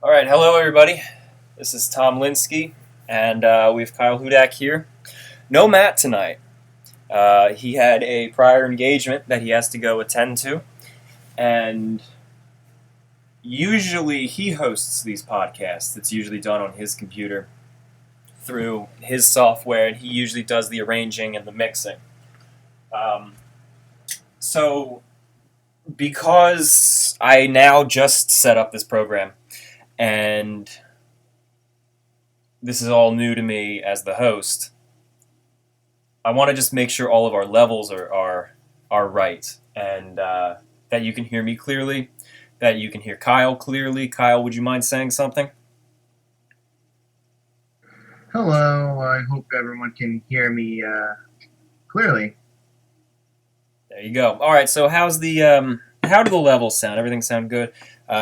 All right, hello everybody. This is Tom Linsky, and we have Kyle Hudak here. No Matt tonight. He had a prior engagement that he has to go attend to, and usually he hosts these podcasts. It's usually done on his computer through his software, and he usually does the arranging and the mixing. Um, so, because I now just set up this program, and this is all new to me as the host, I want to just make sure all of our levels are right, and that you can hear me clearly, that you can hear Kyle clearly. Kyle, would you mind saying something? Hello, I hope everyone can hear me clearly. There you go. All right. So how do the levels sound? Everything sound good?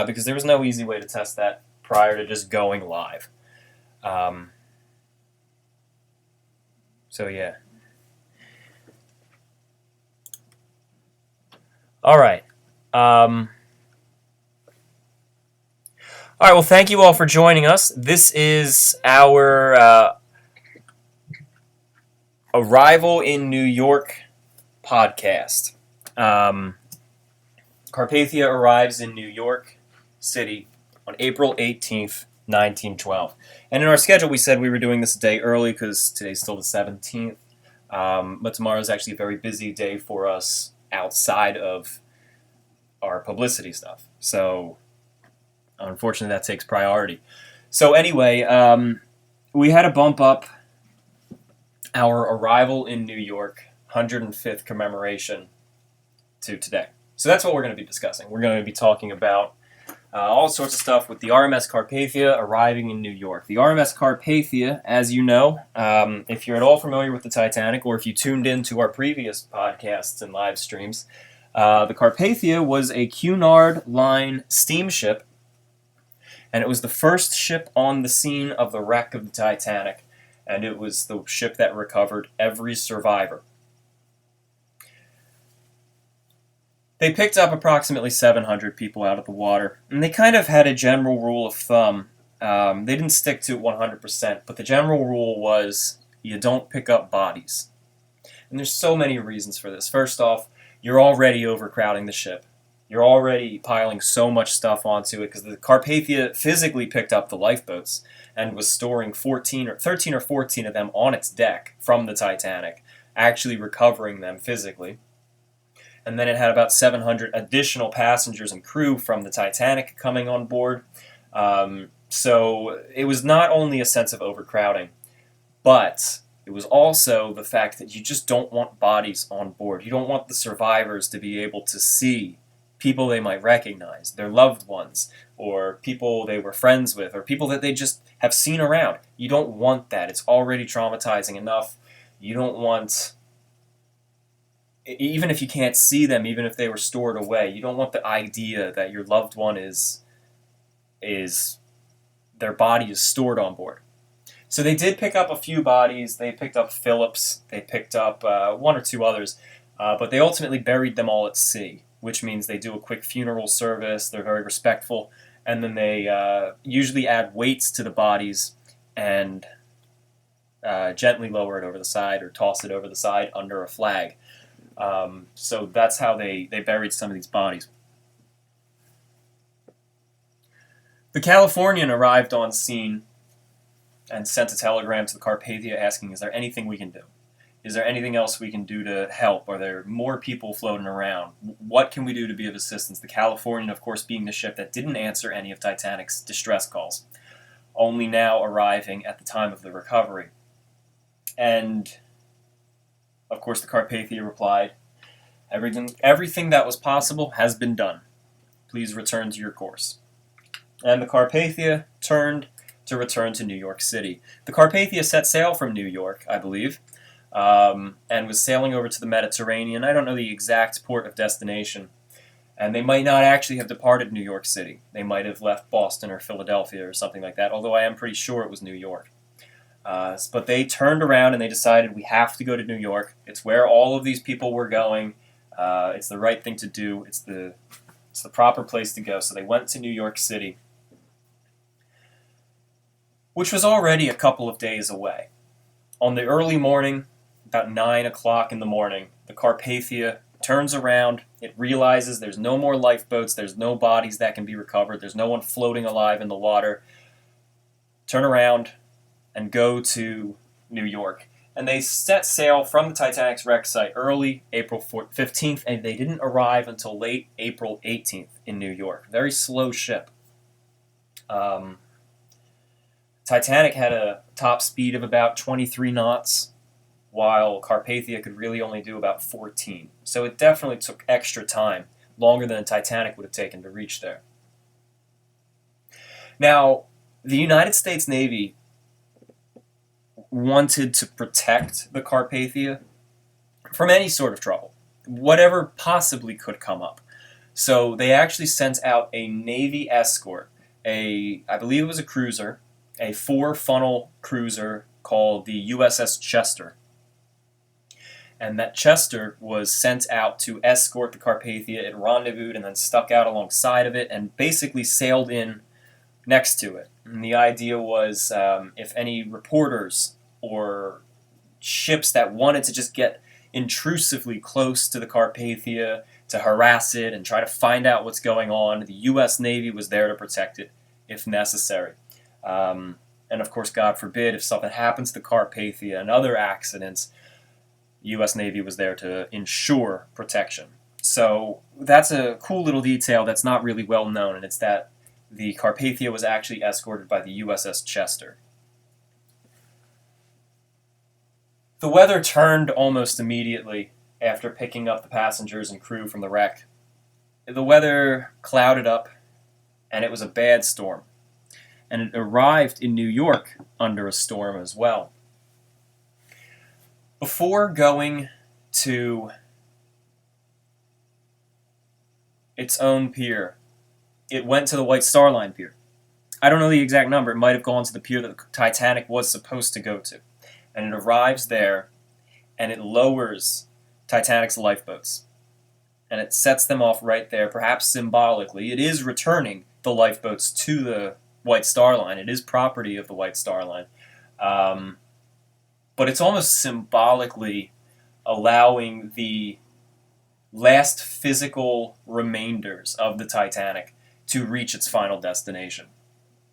Because there was no easy way to test that prior to just going live. Um, so yeah. All right. All right. Well, thank you all for joining us. This is our Arrival in New York podcast. Um, Carpathia arrives in New York City on April 18th, 1912. And in our schedule, we said we were doing this a day early because today's still the 17th. But tomorrow is actually a very busy day for us outside of our publicity stuff. So, unfortunately, that takes priority. So, anyway, we had to bump up our arrival in New York 105th commemoration to today. So that's what we're going to be discussing. We're going to be talking about all sorts of stuff with the RMS Carpathia arriving in New York. The RMS Carpathia, as you know, if you're at all familiar with the Titanic, or if you tuned into our previous podcasts and live streams, the Carpathia was a Cunard Line steamship, and it was the first ship on the scene of the wreck of the Titanic, and it was the ship that recovered every survivor. They picked up approximately 700 people out of the water, and they kind of had a general rule of thumb. They didn't stick to it 100%, but the general rule was you don't pick up bodies. And there's so many reasons for this. First off, you're already overcrowding the ship. You're already piling so much stuff onto it because the Carpathia physically picked up the lifeboats and was storing 13 or 14 of them on its deck from the Titanic, actually recovering them physically. And then it had about 700 additional passengers and crew from the Titanic coming on board. So it was not only a sense of overcrowding, but it was also the fact that you just don't want bodies on board. You don't want the survivors to be able to see people they might recognize, their loved ones, or people they were friends with, or people that they just have seen around. You don't want that. It's already traumatizing enough. You don't want, even if you can't see them, even if they were stored away, you don't want the idea that your loved one is their body is stored on board. So they did pick up a few bodies. They picked up Phillips. They picked up one or two others, but they ultimately buried them all at sea, which means they do a quick funeral service. They're very respectful, and then they usually add weights to the bodies and gently lower it over the side or toss it over the side under a flag. So that's how they buried some of these bodies. The Californian arrived on scene and sent a telegram to the Carpathia asking, is there anything we can do? Is there anything else we can do to help? Are there more people floating around? What can we do to be of assistance? The Californian, of course, being the ship that didn't answer any of Titanic's distress calls, only now arriving at the time of the recovery. And of course, the Carpathia replied, everything that was possible has been done. Please return to your course. And the Carpathia turned to return to New York City. The Carpathia set sail from New York, I believe, and was sailing over to the Mediterranean. I don't know the exact port of destination. And they might not actually have departed New York City. They might have left Boston or Philadelphia or something like that, although I am pretty sure it was New York. But they turned around and they decided we have to go to New York. It's where all of these people were going. It's the right thing to do. It's the proper place to go. So they went to New York City. which was already a couple of days away. On the early morning, about 9 o'clock in the morning, the Carpathia turns around. It realizes there's no more lifeboats, there's no bodies that can be recovered, there's no one floating alive in the water. Turn around and go to New York. And they set sail from the Titanic's wreck site early April 15th, and they didn't arrive until late April 18th in New York. Very slow ship. Titanic had a top speed of about 23 knots, while Carpathia could really only do about 14. So it definitely took extra time, longer than the Titanic would have taken to reach there. Now, the United States Navy wanted to protect the Carpathia from any sort of trouble, whatever possibly could come up. So they actually sent out a Navy escort, I believe it was a cruiser, a 4-funnel cruiser called the USS Chester. And that Chester was sent out to escort the Carpathia. It rendezvoused and then stuck out alongside of it and basically sailed in next to it. And the idea was if any reporters or ships that wanted to just get intrusively close to the Carpathia to harass it and try to find out what's going on, the U.S. Navy was there to protect it if necessary. And of course, God forbid, if something happens to the Carpathia and other accidents, the U.S. Navy was there to ensure protection. So that's a cool little detail that's not really well known, and it's that the Carpathia was actually escorted by the USS Chester. The weather turned almost immediately after picking up the passengers and crew from the wreck. The weather clouded up, and it was a bad storm. And it arrived in New York under a storm as well. Before going to its own pier, it went to the White Star Line pier. I don't know the exact number. It might have gone to the pier that the Titanic was supposed to go to. And it arrives there, and it lowers Titanic's lifeboats. And it sets them off right there, perhaps symbolically. It is returning the lifeboats to the White Star Line. It is property of the White Star Line. But it's almost symbolically allowing the last physical remainders of the Titanic to reach its final destination.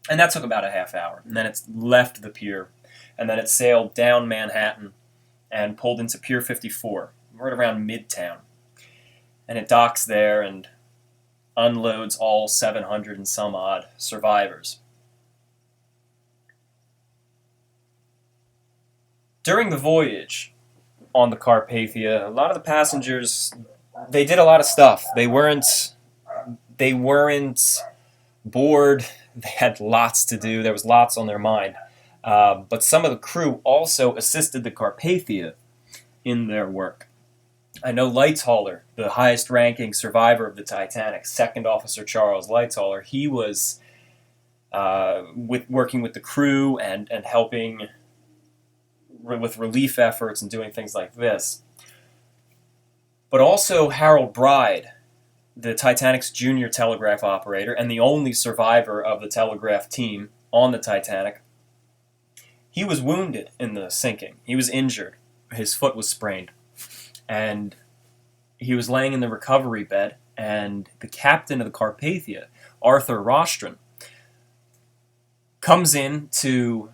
And that took about a half hour. And then it's left the pier. And then it sailed down Manhattan and pulled into Pier 54, right around Midtown. And it docks there and unloads all 700 and some odd survivors. During the voyage on the Carpathia, a lot of the passengers, they did a lot of stuff. They weren't bored. They had lots to do. There was lots on their mind. But some of the crew also assisted the Carpathia in their work. I know Lightoller, the highest-ranking survivor of the Titanic, Second Officer Charles Lightoller, he was working with the crew and helping with relief efforts and doing things like this. But also Harold Bride, the Titanic's junior telegraph operator and the only survivor of the telegraph team on the Titanic, he was wounded in the sinking. He was injured. His foot was sprained. And he was laying in the recovery bed, and the captain of the Carpathia, Arthur Rostron, comes in to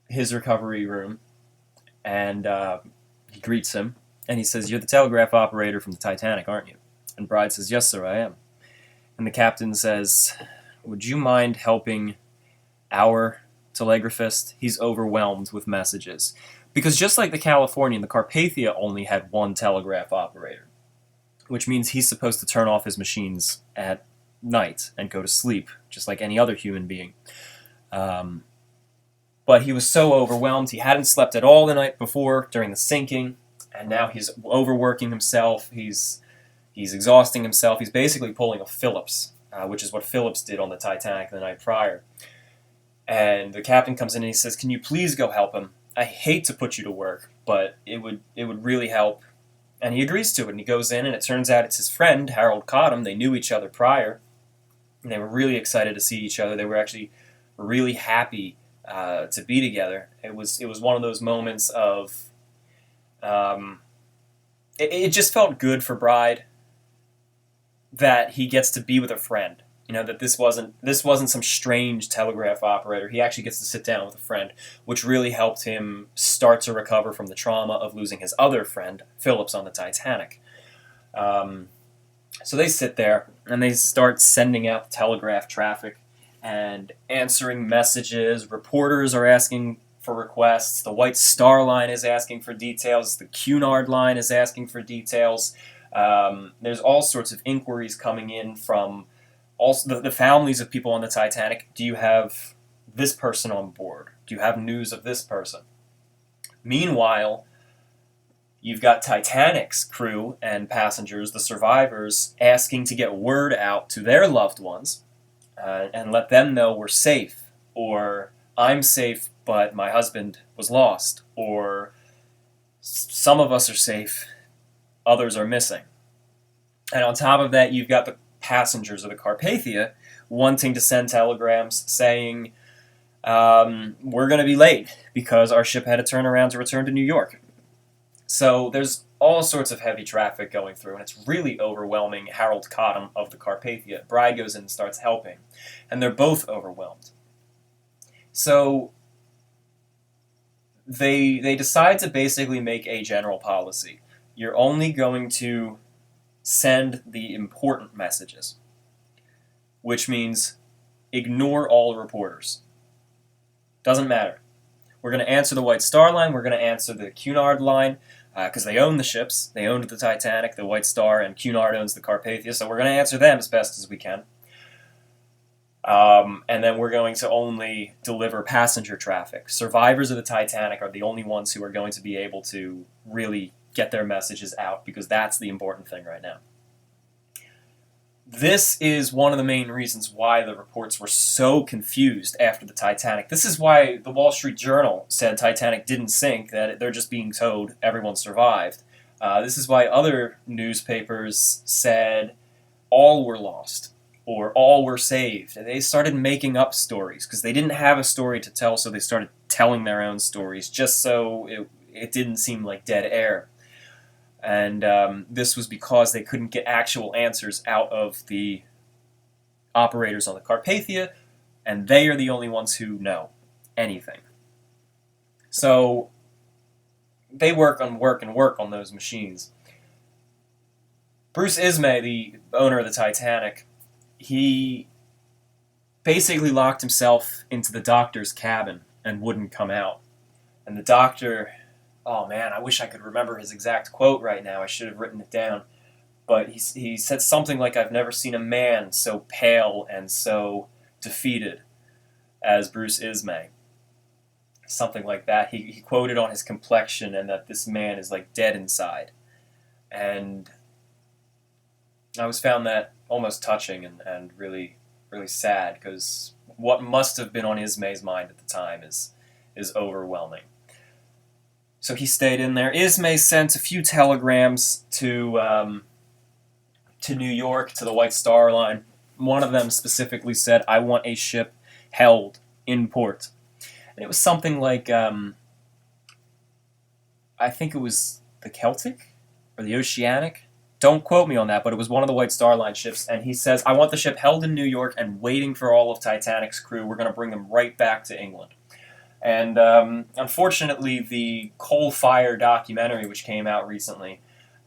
his recovery room, and he greets him, and he says, "You're the telegraph operator from the Titanic, aren't you?" And Bride says, "Yes, sir, I am." And the captain says, "Would you mind helping our telegraphist? He's overwhelmed with messages." Because just like the Californian, the Carpathia only had one telegraph operator, which means he's supposed to turn off his machines at night and go to sleep, just like any other human being. But he was so overwhelmed, he hadn't slept at all the night before during the sinking, and now he's overworking himself, he's exhausting himself, he's basically pulling a Phillips, which is what Phillips did on the Titanic the night prior. And the captain comes in and he says, "Can you please go help him? I hate to put you to work, but it would really help." And he agrees to it, and he goes in, and it turns out it's his friend, Harold Cottam. They knew each other prior, and they were really excited to see each other. They were actually really happy to be together. It was one of those moments of it just felt good for Bride that he gets to be with a friend. That this wasn't some strange telegraph operator. He actually gets to sit down with a friend, which really helped him start to recover from the trauma of losing his other friend, Phillips, on the Titanic. So they sit there and they start sending out telegraph traffic and answering messages. Reporters are asking for requests. The White Star Line is asking for details. The Cunard Line is asking for details. There's all sorts of inquiries coming in from also the families of people on the Titanic. Do you have this person on board? Do you have news of this person? Meanwhile, you've got Titanic's crew and passengers, the survivors, asking to get word out to their loved ones and let them know we're safe, or I'm safe, but my husband was lost, or some of us are safe, others are missing. And on top of that, you've got the passengers of the Carpathia wanting to send telegrams saying, we're going to be late because our ship had to turn around to return to New York. So there's all sorts of heavy traffic going through, and it's really overwhelming Harold Cottam of the Carpathia. Bride goes in and starts helping, and they're both overwhelmed. So they decide to basically make a general policy. You're only going to send the important messages, which means ignore all reporters. Doesn't matter. We're going to answer the White Star Line, we're going to answer the Cunard Line, because they own the ships. They owned the Titanic, the White Star, and Cunard owns the Carpathia, so we're going to answer them as best as we can. And then we're going to only deliver passenger traffic. Survivors of the Titanic are the only ones who are going to be able to really get their messages out, because that's the important thing right now. This is one of the main reasons why the reports were so confused after the Titanic. This is why the Wall Street Journal said Titanic didn't sink, that they're just being told everyone survived. This is why other newspapers said all were lost, or all were saved. They started making up stories because they didn't have a story to tell, so they started telling their own stories just so it didn't seem like dead air. And this was because they couldn't get actual answers out of the operators on the Carpathia, and they are the only ones who know anything. So they work on those machines. Bruce Ismay, the owner of the Titanic, he basically locked himself into the doctor's cabin and wouldn't come out. And the doctor, oh man, I wish I could remember his exact quote right now. I should have written it down. But he said something like, "I've never seen a man so pale and so defeated as Bruce Ismay." Something like that. He quoted on his complexion and that this man is like dead inside. And I always found that almost touching and really, really sad, because what must have been on Ismay's mind at the time is overwhelming. So he stayed in there. Ismay sent a few telegrams to New York, to the White Star Line. One of them specifically said, "I want a ship held in port." And it was something like, I think it was the Celtic or the Oceanic. Don't quote me on that, but it was one of the White Star Line ships. And he says, "I want the ship held in New York and waiting for all of Titanic's crew. We're going to bring them right back to England." And unfortunately, the Coal Fire documentary, which came out recently,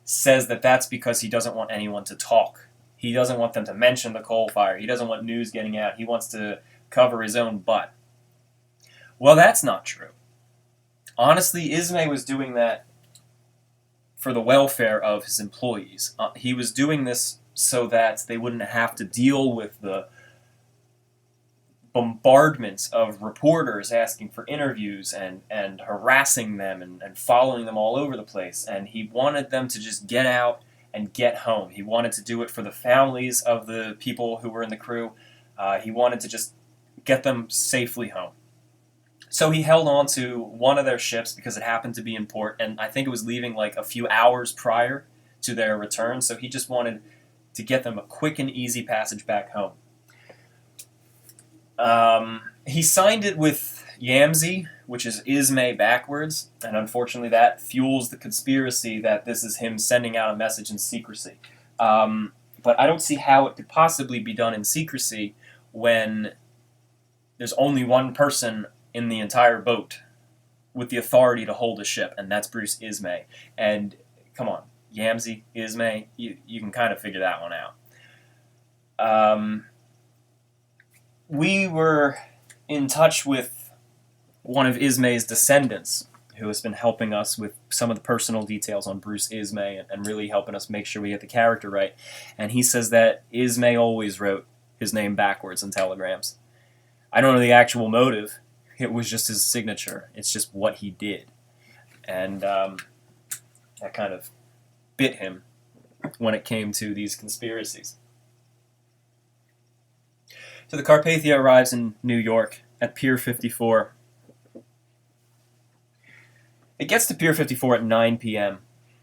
says that that's because he doesn't want anyone to talk. He doesn't want them to mention the coal fire. He doesn't want news getting out. He wants to cover his own butt. Well, that's not true. Honestly, Ismay was doing that for the welfare of his employees. He was doing this so that they wouldn't have to deal with the bombardment of reporters asking for interviews and harassing them and following them all over the place. And he wanted them to just get out and get home. He wanted to do it for the families of the people who were in the crew. He wanted to just get them safely home. So he held on to one of their ships because it happened to be in port, and I think it was leaving like a few hours prior to their return, so he just wanted to get them a quick and easy passage back home. He signed it with Yamsey, which is Ismay backwards, and unfortunately that fuels the conspiracy that this is him sending out a message in secrecy. But I don't see how it could possibly be done in secrecy when there's only one person in the entire boat with the authority to hold a ship, and that's Bruce Ismay. And come on, Yamsey, Ismay, you can kind of figure that one out. We were in touch with one of Ismay's descendants, who has been helping us with some of the personal details on Bruce Ismay and really helping us make sure we get the character right. And he says that Ismay always wrote his name backwards in telegrams. I don't know the actual motive. It was just his signature. It's just what he did. And that kind of bit him when it came to these conspiracies. So the Carpathia arrives in New York at Pier 54. It gets to Pier 54 at 9 p.m.,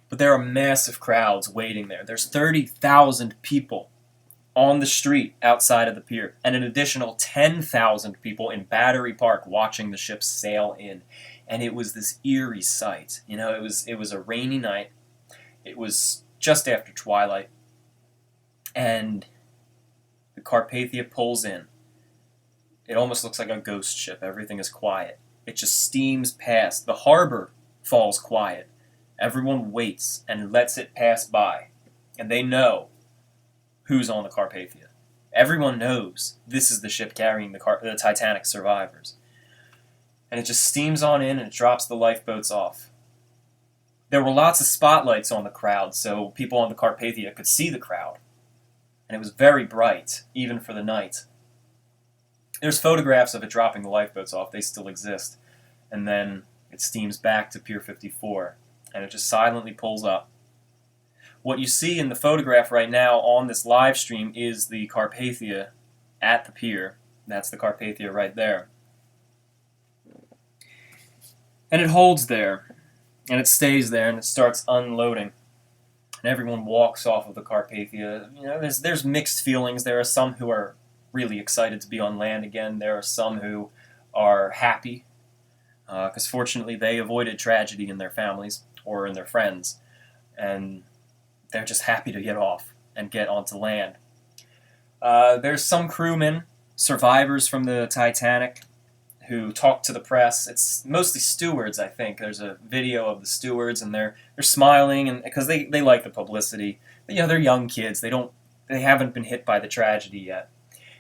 but there are massive crowds waiting there. There's 30,000 people on the street outside of the pier, and an additional 10,000 people in Battery Park watching the ship sail in. And it was this eerie sight. You know, it was a rainy night. It was just after twilight, and the Carpathia pulls in. It almost looks like a ghost ship. Everything is quiet. It just steams past. The harbor falls quiet. Everyone waits and lets it pass by. And they know who's on the Carpathia. Everyone knows this is the ship carrying the Titanic survivors. And it just steams on in and it drops the lifeboats off. There were lots of spotlights on the crowd, so people on the Carpathia could see the crowd. And it was very bright, even for the night. There's photographs of it dropping the lifeboats off. They still exist. And then it steams back to Pier 54, and it just silently pulls up. What you see in the photograph right now on this live stream is the Carpathia at the pier. That's the Carpathia right there. And it holds there, and it stays there, and it starts unloading. And everyone walks off of the Carpathia. You know, there's mixed feelings. There are some who are really excited to be on land again. There are some who are happy, because fortunately they avoided tragedy in their families or in their friends, and they're just happy to get off and get onto land. There's some crewmen, survivors from the Titanic, who talk to the press. It's mostly stewards, I think. There's a video of the stewards, and they're smiling, and because they like the publicity. You know, they're young kids. They haven't been hit by the tragedy yet.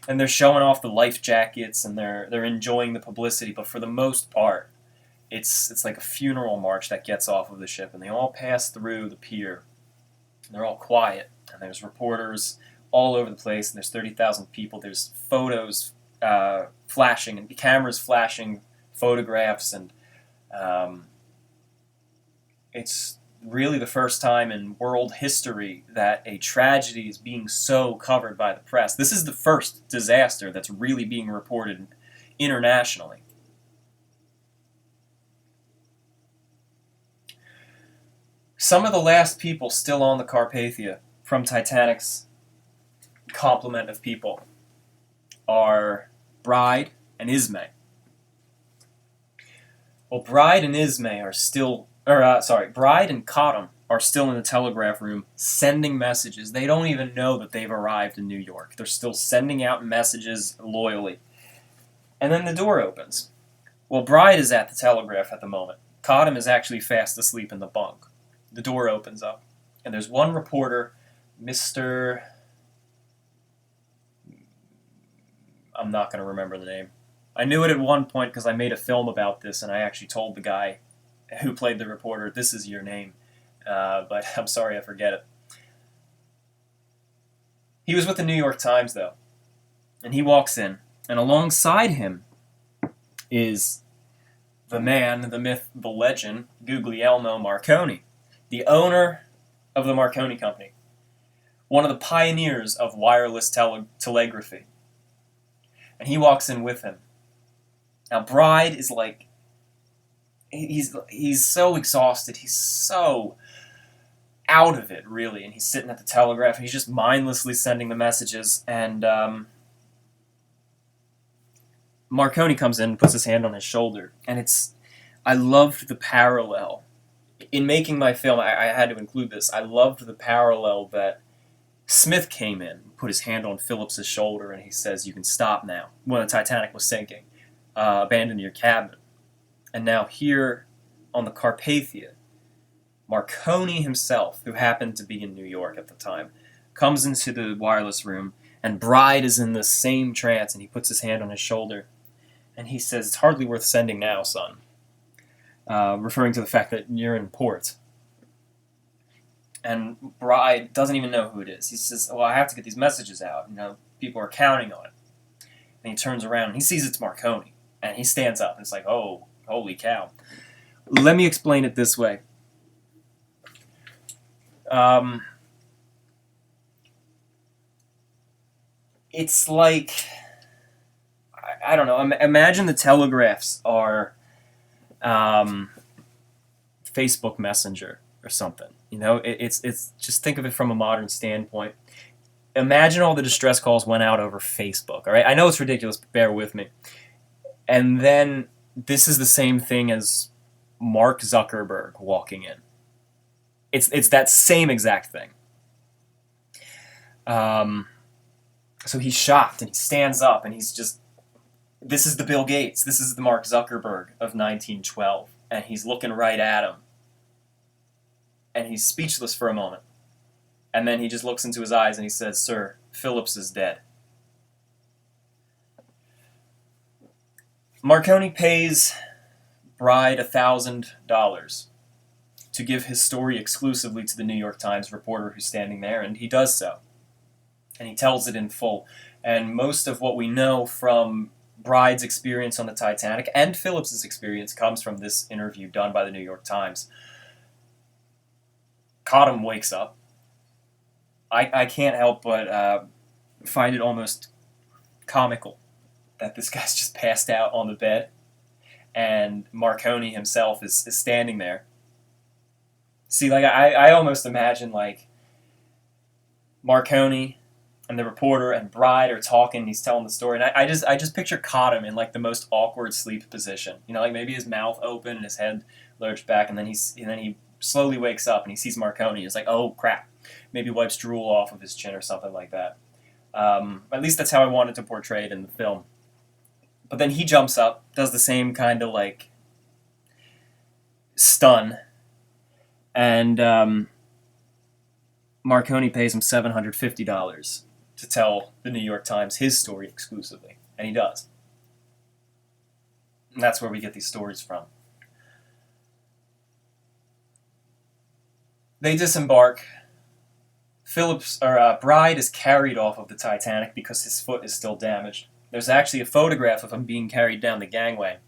And they're showing off the life jackets, and they're enjoying the publicity. But for the most part, it's like a funeral march that gets off of the ship, and they all pass through the pier. And they're all quiet, and there's reporters all over the place, and there's 30,000 people. There's photos flashing, and cameras flashing photographs, and it's really the first time in world history that a tragedy is being so covered by the press. This is the first disaster that's really being reported internationally. Some of the last people still on the Carpathia from Titanic's complement of people are Bride and Ismay. Well, Bride and Ismay are still, Bride and Cottam are still in the telegraph room sending messages. They don't even know that they've arrived in New York. They're still sending out messages loyally. And then the door opens. Well, Bride is at the telegraph at the moment. Cottam is actually fast asleep in the bunk. The door opens up, and there's one reporter, Mr. I'm not going to remember the name. I knew it at one point because I made a film about this, and I actually told the guy who played the reporter, this is your name, but I'm sorry I forget it. He was with the New York Times, though, and he walks in, and alongside him is the man, the myth, the legend, Guglielmo Marconi, the owner of the Marconi Company, one of the pioneers of wireless telegraphy. And he walks in with him. Now, Bride is like, he's so exhausted, he's so out of it, really, and he's sitting at the telegraph, and he's just mindlessly sending the messages, and Marconi comes in and puts his hand on his shoulder, and I loved the parallel. In making my film, I had to include this. I loved the parallel that Smith came in, put his hand on Phillips's shoulder, and he says, "You can stop now," when the Titanic was sinking. Abandon your cabin. And now here on the Carpathia, Marconi himself, who happened to be in New York at the time, comes into the wireless room, and Bride is in the same trance, and he puts his hand on his shoulder, and he says, "It's hardly worth sending now, son," referring to the fact that you're in port. And Bride doesn't even know who it is. He says, "Well, I have to get these messages out. People are counting on it." And he turns around, and he sees it's Marconi, and he stands up, and it's like, oh, holy cow. Let me explain it this way. It's like, I don't know, imagine the telegraphs are Facebook Messenger or something. It's just think of it from a modern standpoint. Imagine all the distress calls went out over Facebook, all right? I know it's ridiculous, but bear with me. And then this is the same thing as Mark Zuckerberg walking in. It's that same exact thing. So he's shocked, and he stands up, and he's just, this is the Bill Gates, this is the Mark Zuckerberg of 1912, and he's looking right at him. And he's speechless for a moment. And then he just looks into his eyes, and he says, "Sir, Phillips is dead." Marconi pays Bride $1,000 to give his story exclusively to the New York Times reporter who's standing there, and he does so. And he tells it in full. And most of what we know from Bride's experience on the Titanic and Phillips's experience comes from this interview done by the New York Times. Cottam wakes up. I can't help but find it almost comical that this guy's just passed out on the bed, and Marconi himself is standing there. See, I almost imagine, Marconi and the reporter and Bride are talking, he's telling the story, and I just picture Cottam in, the most awkward sleep position. Maybe his mouth open and his head lurched back, and then he slowly wakes up, and he sees Marconi. He's like, "Oh, crap." Maybe wipes drool off of his chin or something like that. At least that's how I wanted to portray it in the film. But then he jumps up, does the same kind of, stun, and Marconi pays him $750 to tell the New York Times his story exclusively. And he does. And that's where we get these stories from. They disembark. Bride is carried off of the Titanic because his foot is still damaged. There's actually a photograph of him being carried down the gangway,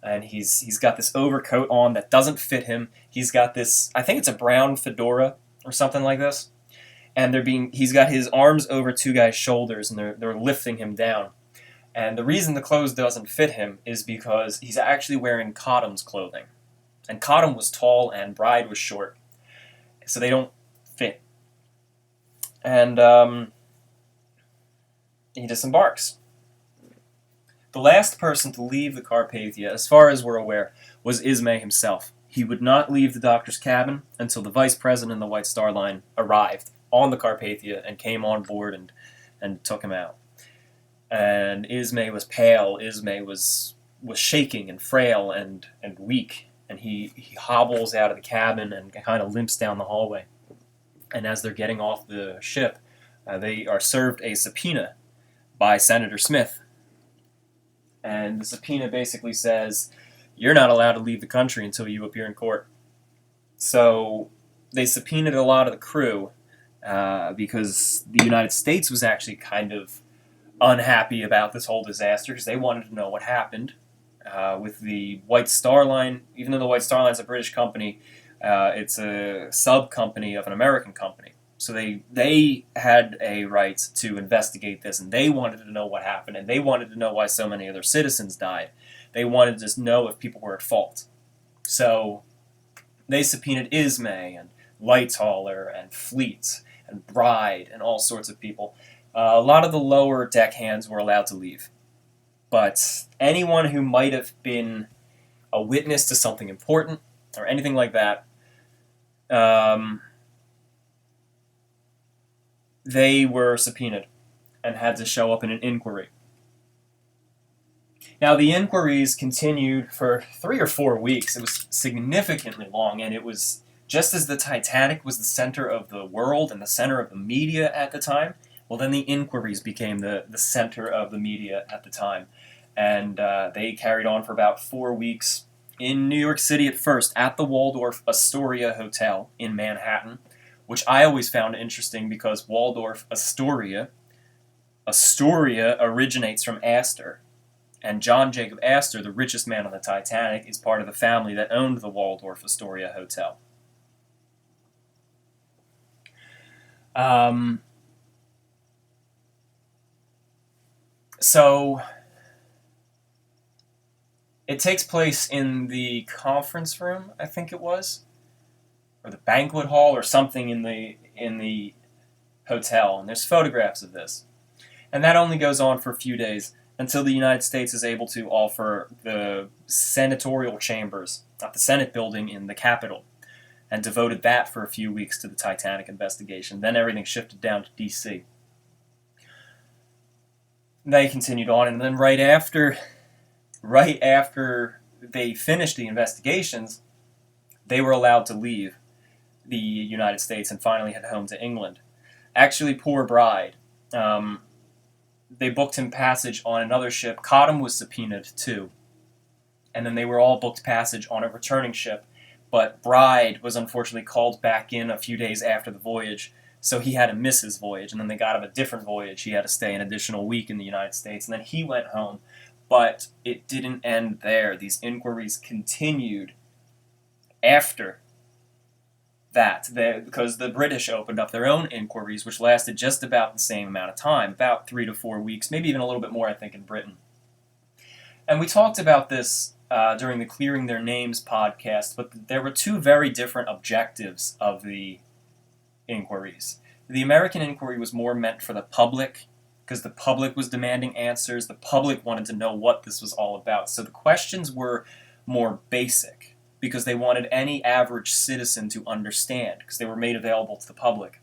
and he's got this overcoat on that doesn't fit him. He's got this, I think it's a brown fedora or something like this, and he's got his arms over two guys' shoulders, and they're lifting him down. And the reason the clothes doesn't fit him is because he's actually wearing Cottam's clothing, and Cottam was tall and Bride was short, so they don't fit. And he disembarks. The last person to leave the Carpathia, as far as we're aware, was Ismay himself. He would not leave the doctor's cabin until the vice president of the White Star Line arrived on the Carpathia and came on board and took him out. And Ismay was pale. Ismay was shaking and frail and weak. And he hobbles out of the cabin and kind of limps down the hallway. And as they're getting off the ship, they are served a subpoena by Senator Smith. And the subpoena basically says, "You're not allowed to leave the country until you appear in court." So they subpoenaed a lot of the crew because the United States was actually kind of unhappy about this whole disaster because they wanted to know what happened with the White Star Line. Even though the White Star Line is a British company, it's a sub-company of an American company. So they had a right to investigate this, and they wanted to know what happened, and they wanted to know why so many of their citizens died. They wanted to just know if people were at fault. So they subpoenaed Ismay and Lightoller and Fleet and Bride and all sorts of people. A lot of the lower deckhands were allowed to leave. but anyone who might have been a witness to something important or anything like that, they were subpoenaed and had to show up in an inquiry. Now, the inquiries continued for 3 or 4 weeks. It was significantly long, and it was just as the Titanic was the center of the world and the center of the media at the time. Well, then the inquiries became the center of the media at the time. And they carried on for about 4 weeks in New York City at first, at the Waldorf Astoria Hotel in Manhattan, which I always found interesting because Waldorf Astoria originates from Astor. And John Jacob Astor, the richest man on the Titanic, is part of the family that owned the Waldorf Astoria Hotel. So it takes place in the conference room, I think it was, or the banquet hall, or something in the hotel. And there's photographs of this, and that only goes on for a few days until the United States is able to offer the senatorial chambers at the Senate building in the Capitol, and devoted that for a few weeks to the Titanic investigation. Then everything shifted down to D.C. They continued on, and then right after they finished the investigations, they were allowed to leave the United States and finally head home to England. Actually, poor Bride. They booked him passage on another ship. Cottam was subpoenaed too. And then they were all booked passage on a returning ship. But Bride was unfortunately called back in a few days after the voyage, so he had to miss his voyage. And then they got him a different voyage. He had to stay an additional week in the United States. And then he went home. But it didn't end there. These inquiries continued after that, because the British opened up their own inquiries, which lasted just about the same amount of time, about 3 to 4 weeks, maybe even a little bit more, I think, in Britain. And we talked about this during the Clearing Their Names podcast, but there were 2 very different objectives of the inquiries. The American inquiry was more meant for the public, because the public was demanding answers. The public wanted to know what this was all about. So the questions were more basic, because they wanted any average citizen to understand, because they were made available to the public.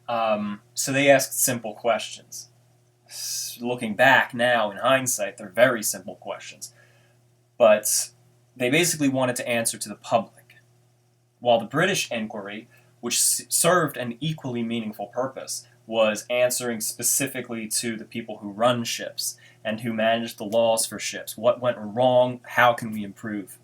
So they asked simple questions. Looking back now, in hindsight, they're very simple questions. But they basically wanted to answer to the public. While the British inquiry, which served an equally meaningful purpose, was answering specifically to the people who run ships and who manage the laws for ships. What went wrong? How can we improve?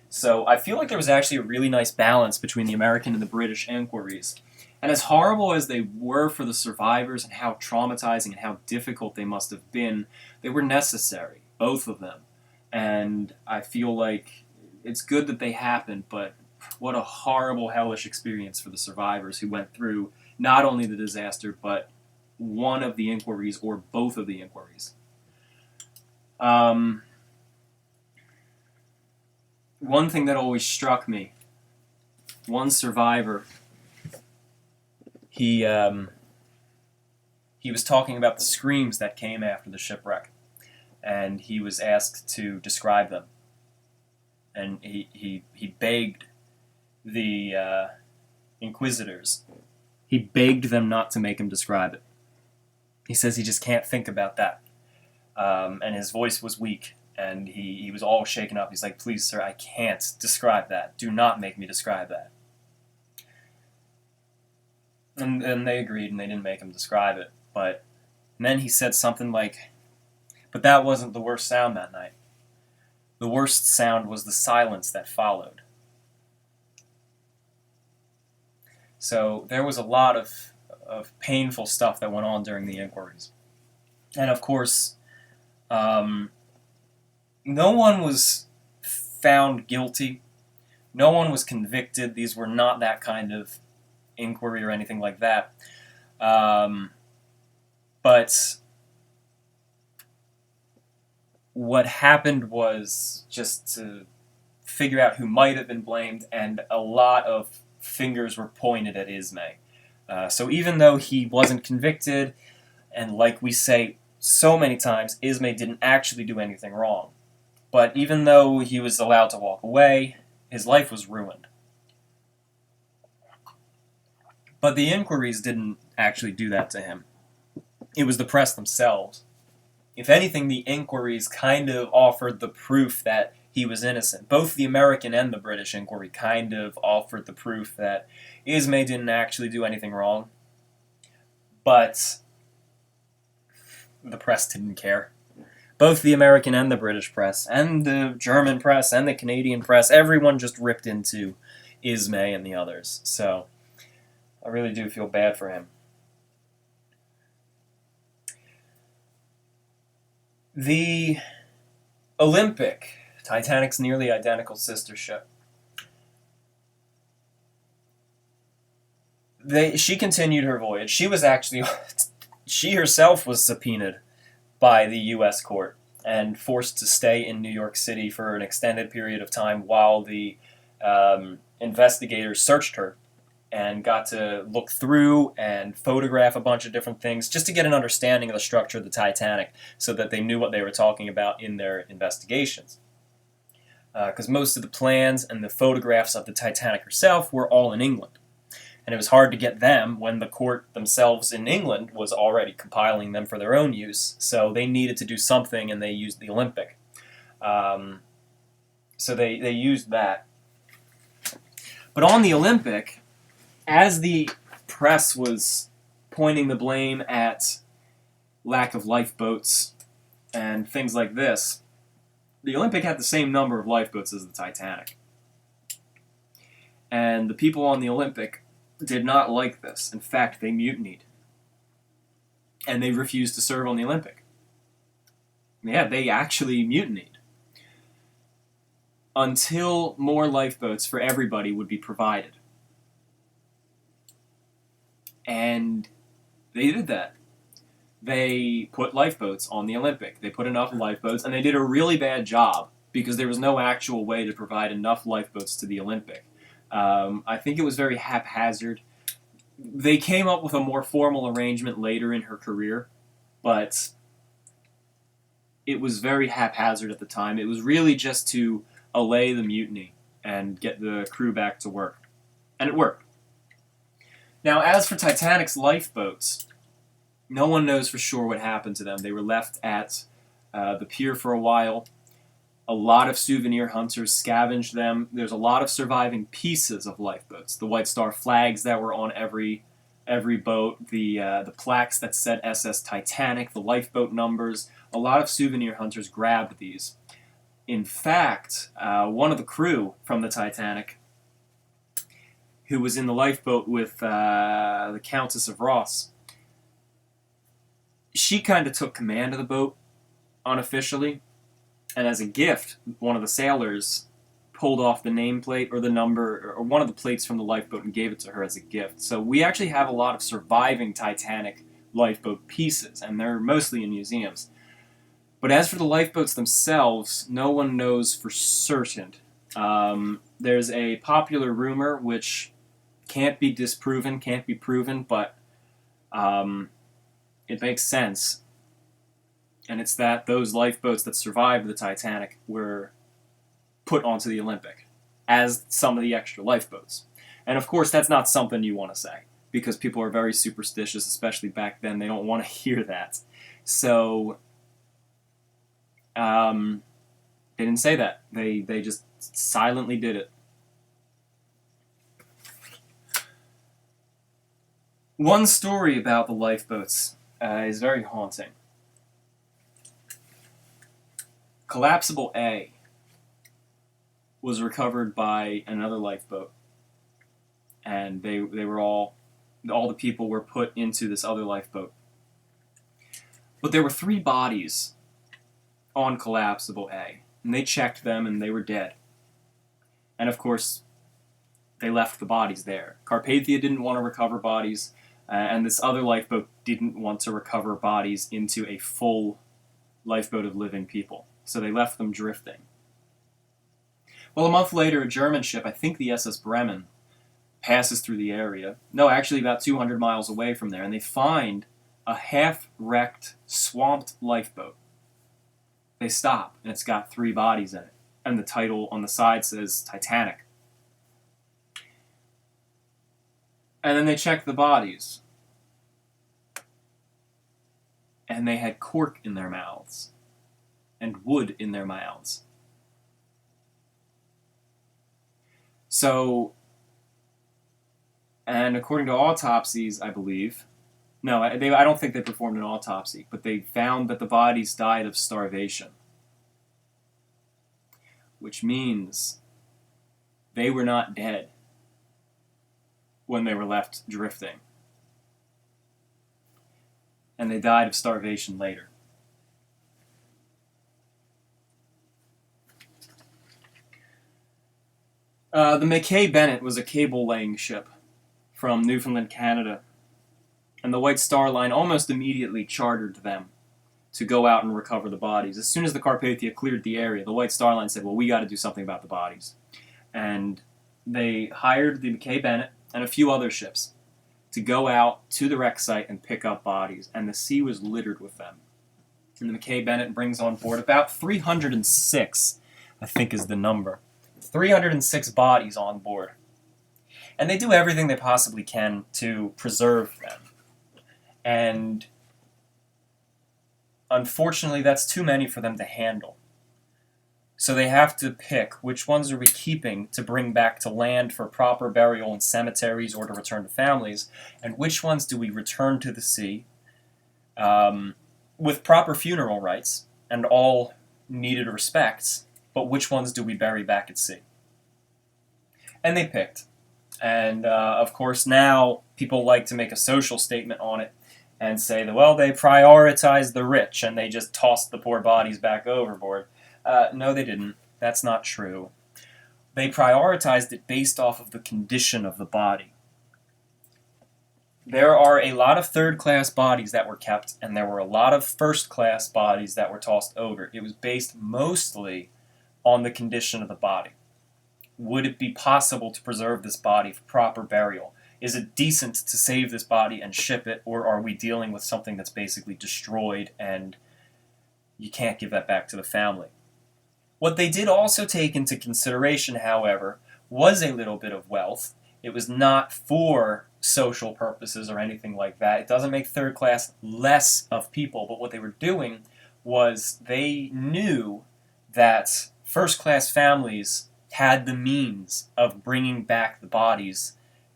So I feel like there was actually a really nice balance between the American and the British inquiries. And as horrible as they were for the survivors and how traumatizing and how difficult they must have been, they were necessary, both of them. And I feel like it's good that they happened, but what a horrible, hellish experience for the survivors who went through not only the disaster, but one of the inquiries or both of the inquiries. One thing that always struck me, one survivor, he was talking about the screams that came after the shipwreck, and he was asked to describe them. And he begged the inquisitors, he begged them not to make him describe it. He says he just can't think about that. And his voice was weak. And he was all shaken up. He's like, please, sir, I can't describe that. Do not make me describe that. And they agreed, and they didn't make him describe it. But then he said something like, but that wasn't the worst sound that night. The worst sound was the silence that followed. So there was a lot of painful stuff that went on during the inquiries. And of course, no one was found guilty. No one was convicted. These were not that kind of inquiry or anything like that. But what happened was just to figure out who might have been blamed, and a lot of fingers were pointed at Ismay. So even though he wasn't convicted, and like we say, so many times Ismay didn't actually do anything wrong. But even though he was allowed to walk away, his life was ruined. But the inquiries didn't actually do that to him. It was the press themselves. If anything, the inquiries kind of offered the proof that he was innocent. Both the American and the British inquiry kind of offered the proof that Ismay didn't actually do anything wrong. But the press didn't care. Both the American and the British press, and the German press, and the Canadian press, everyone just ripped into Ismay and the others. So I really do feel bad for him. The Olympic, Titanic's nearly identical sister ship, she continued her voyage. She herself was subpoenaed by the U.S. court and forced to stay in New York City for an extended period of time while the investigators searched her and got to look through and photograph a bunch of different things just to get an understanding of the structure of the Titanic so that they knew what they were talking about in their investigations. Because most of the plans and the photographs of the Titanic herself were all in England. And it was hard to get them when the court themselves in England was already compiling them for their own use. So they needed to do something, and they used the Olympic. So they used that. But on the Olympic, as the press was pointing the blame at lack of lifeboats and things like this, the Olympic had the same number of lifeboats as the Titanic. And the people on the Olympic did not like this. In fact, they mutinied. And they refused to serve on the Olympic. Yeah, they actually mutinied. Until more lifeboats for everybody would be provided. And they did that. They put lifeboats on the Olympic. They put enough lifeboats, and they did a really bad job because there was no actual way to provide enough lifeboats to the Olympic. I think it was very haphazard. They came up with a more formal arrangement later in her career, but it was very haphazard at the time. It was really just to allay the mutiny and get the crew back to work. And it worked. Now, as for Titanic's lifeboats, no one knows for sure what happened to them. They were left at the pier for a while. A lot of souvenir hunters scavenged them. There's a lot of surviving pieces of lifeboats. The White Star flags that were on every boat, the plaques that said SS Titanic, the lifeboat numbers. A lot of souvenir hunters grabbed these. In fact, one of the crew from the Titanic, who was in the lifeboat with the Countess of Ross, she kind of took command of the boat unofficially. And as a gift, one of the sailors pulled off the nameplate or the number or one of the plates from the lifeboat and gave it to her as a gift. So we actually have a lot of surviving Titanic lifeboat pieces, and they're mostly in museums. But as for the lifeboats themselves, no one knows for certain. There's a popular rumor, which can't be disproven, can't be proven, but it makes sense. And it's that those lifeboats that survived the Titanic were put onto the Olympic as some of the extra lifeboats. And of course, that's not something you want to say, because people are very superstitious, especially back then. They don't want to hear that. So, they didn't say that. They just silently did it. One story about the lifeboats is very haunting. Collapsible A was recovered by another lifeboat, and they were all the people were put into this other lifeboat. But there were 3 bodies on Collapsible A, and they checked them, and they were dead. And of course, they left the bodies there. Carpathia didn't want to recover bodies, and this other lifeboat didn't want to recover bodies into a full lifeboat of living people. So they left them drifting. Well, a month later, a German ship, I think the SS Bremen, passes through the area. No, actually about 200 miles away from there, and they find a half-wrecked, swamped lifeboat. They stop, and it's got 3 bodies in it. And the title on the side says Titanic. And then they check the bodies. And they had cork in their mouths. And wood in their mouths. So, and according to autopsies, I believe, no, I don't think they performed an autopsy, but they found that the bodies died of starvation. Which means they were not dead when they were left drifting. And they died of starvation later. The Mackay Bennett was a cable-laying ship from Newfoundland, Canada, and the White Star Line almost immediately chartered them to go out and recover the bodies. As soon as the Carpathia cleared the area, the White Star Line said, well, we got to do something about the bodies. And they hired the Mackay Bennett and a few other ships to go out to the wreck site and pick up bodies, and the sea was littered with them. And the Mackay Bennett brings on board about 306, I think is the number. 306 bodies on board. And they do everything they possibly can to preserve them. And unfortunately, that's too many for them to handle. So they have to pick which ones are we keeping to bring back to land for proper burial in cemeteries or to return to families, and which ones do we return to the sea with proper funeral rites and all needed respects, but which ones do we bury back at sea? And they picked. And, of course, now people like to make a social statement on it and say that, well, they prioritized the rich and they just tossed the poor bodies back overboard. No, they didn't. That's not true. They prioritized it based off of the condition of the body. There are a lot of third-class bodies that were kept, and there were a lot of first-class bodies that were tossed over. It was based mostly on the condition of the body. Would it be possible to preserve this body for proper burial? Is it decent to save this body and ship it, or are we dealing with something that's basically destroyed and you can't give that back to the family? What they did also take into consideration, however, was a little bit of wealth. It was not for social purposes or anything like that. It doesn't make third class less of people, but what they were doing was they knew that first class families had the means of bringing back the bodies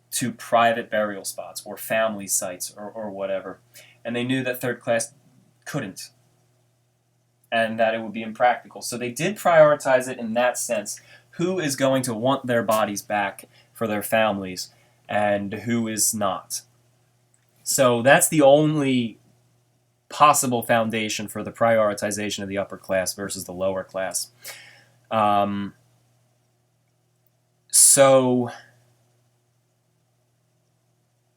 to private burial spots or family sites or whatever. And they knew that third class couldn't and that it would be impractical. So they did prioritize it in that sense. Who is going to want their bodies back for their families and who is not? So that's the only possible foundation for the prioritization of the upper class versus the lower class. So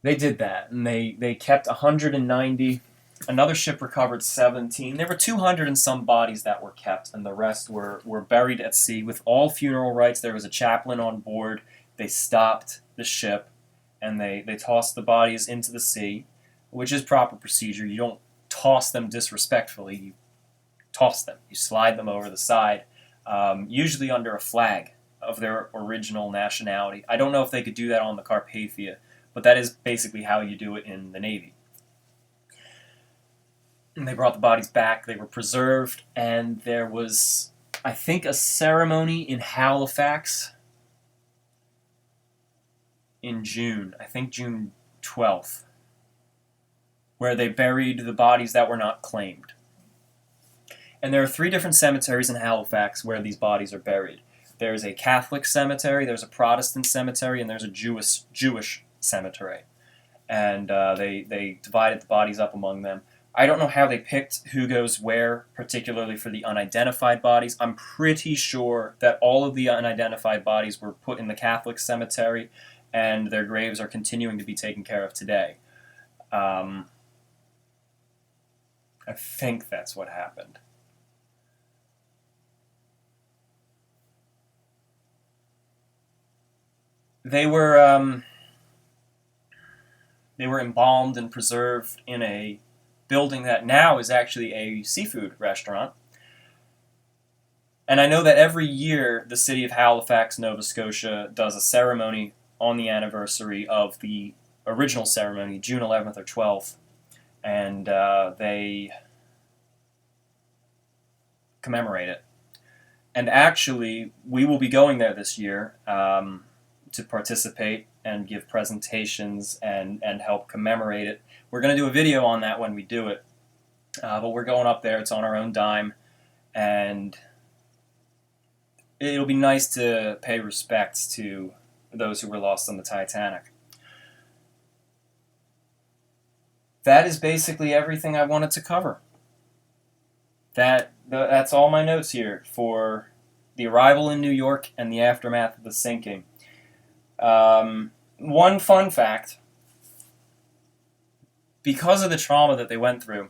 they did that, and they kept 190. Another ship recovered 17. There were 200 and some bodies that were kept, and the rest were buried at sea with all funeral rites. There was a chaplain on board. They stopped the ship, and they tossed the bodies into the sea, which is proper procedure. You don't toss them disrespectfully. You toss them. You slide them over the side, usually under a flag of their original nationality. I don't know if they could do that on the Carpathia, but that is basically how you do it in the Navy. And they brought the bodies back, they were preserved, and there was, I think, a ceremony in Halifax in June, I think June 12th, where they buried the bodies that were not claimed. And there are 3 different cemeteries in Halifax where these bodies are buried. There's a Catholic cemetery, there's a Protestant cemetery, and there's a Jewish cemetery. And they divided the bodies up among them. I don't know how they picked who goes where, particularly for the unidentified bodies. I'm pretty sure that all of the unidentified bodies were put in the Catholic cemetery, and their graves are continuing to be taken care of today. I think that's what happened. They were embalmed and preserved in a building that now is actually a seafood restaurant. And I know that every year the city of Halifax, Nova Scotia, does a ceremony on the anniversary of the original ceremony, June 11th or 12th, and they commemorate it. And actually, we will be going there this year to participate and give presentations and help commemorate it. We're going to do a video on that when we do it, but we're going up there. It's on our own dime, and it'll be nice to pay respects to those who were lost on the Titanic. That is basically everything I wanted to cover. That's all my notes here for the arrival in New York and the aftermath of the sinking. One fun fact: because of the trauma that they went through,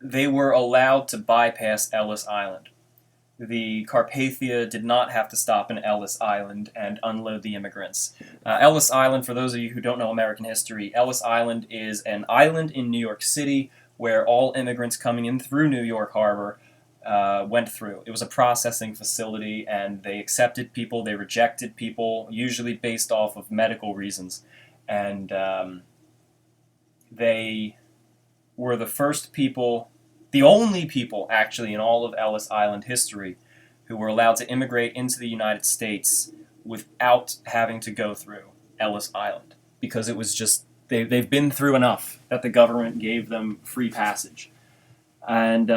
they were allowed to bypass Ellis Island. The Carpathia did not have to stop in Ellis Island and unload the immigrants. Ellis Island, for those of you who don't know American history, Ellis Island is an island in New York City where all immigrants coming in through New York Harbor went through. It was a processing facility, and they accepted people, they rejected people, usually based off of medical reasons. And they were the first people, the only people actually in all of Ellis Island history who were allowed to immigrate into the United States without having to go through Ellis Island, because it was just, they've been through enough that the government gave them free passage. And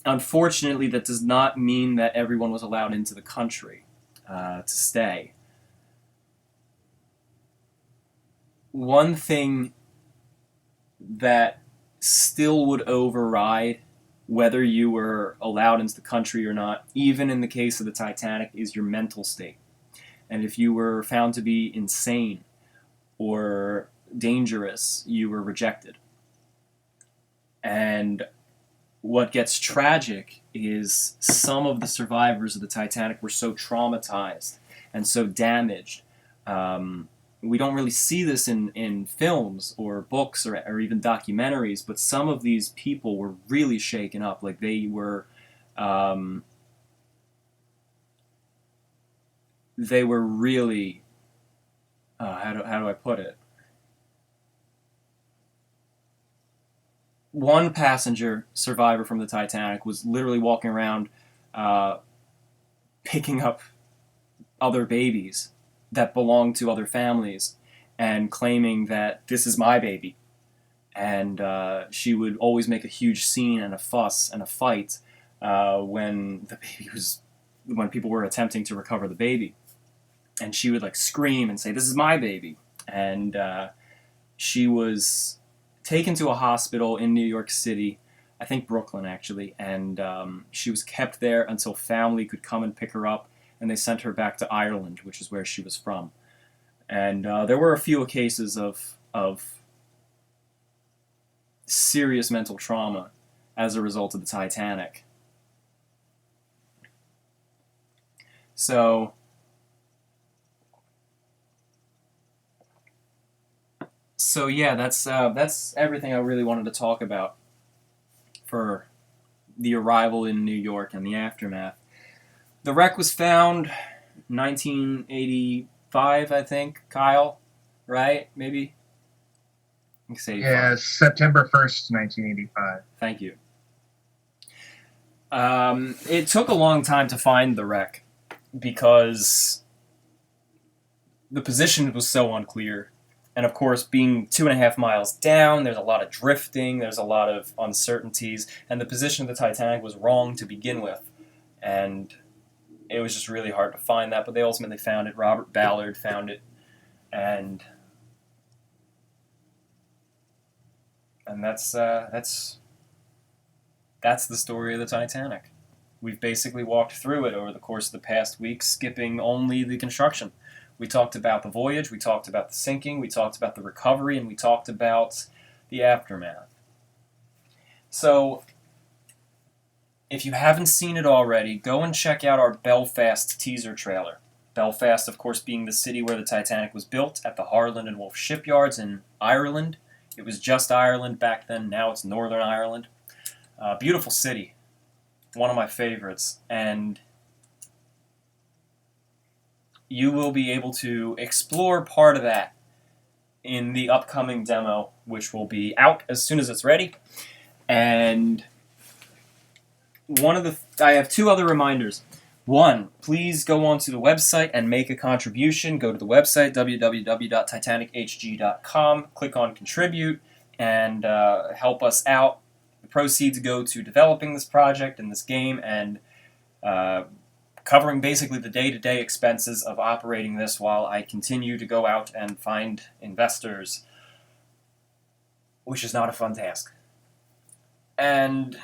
unfortunately, that does not mean that everyone was allowed into the country to stay. One thing that still would override whether you were allowed into the country or not, even in the case of the Titanic, is your mental state. And if you were found to be insane or dangerous, you were rejected. And what gets tragic is some of the survivors of the Titanic were so traumatized and so damaged. We don't really see this in films or books or even documentaries, but some of these people were really shaken up. Like they were really, how do I put it? One passenger survivor from the Titanic was literally walking around picking up other babies that belonged to other families and claiming that this is my baby. And she would always make a huge scene and a fuss and a fight when people were attempting to recover the baby. And she would like scream and say, "This is my baby." And she was taken to a hospital in New York City, I think Brooklyn actually, and she was kept there until family could come and pick her up, and they sent her back to Ireland, which is where she was from. And there were a few cases of serious mental trauma as a result of the Titanic. So yeah, that's everything I really wanted to talk about for the arrival in New York and the aftermath. The wreck was found 1985, I think, Kyle, right? Maybe? I can say yeah, September 1st, 1985. Thank you. It took a long time to find the wreck because the position was so unclear. And of course, being 2.5 miles down, there's a lot of drifting, there's a lot of uncertainties, and the position of the Titanic was wrong to begin with. And it was just really hard to find that, but they ultimately found it. Robert Ballard found it, and that's the story of the Titanic. We've basically walked through it over the course of the past week, skipping only the construction. We talked about the voyage, we talked about the sinking, we talked about the recovery, and we talked about the aftermath. So, if you haven't seen it already, go and check out our Belfast teaser trailer. Belfast, of course, being the city where the Titanic was built at the Harland and Wolff shipyards in Ireland, It was just Ireland back then. Now it's Northern Ireland. Beautiful city. One of my favorites. And you will be able to explore part of that in the upcoming demo, which will be out as soon as it's ready. And I have two other reminders. One, please go onto the website and make a contribution. Go to the website, www.titanichg.com, click on Contribute, and help us out. The proceeds go to developing this project and this game and covering basically the day-to-day expenses of operating this while I continue to go out and find investors, which is not a fun task. And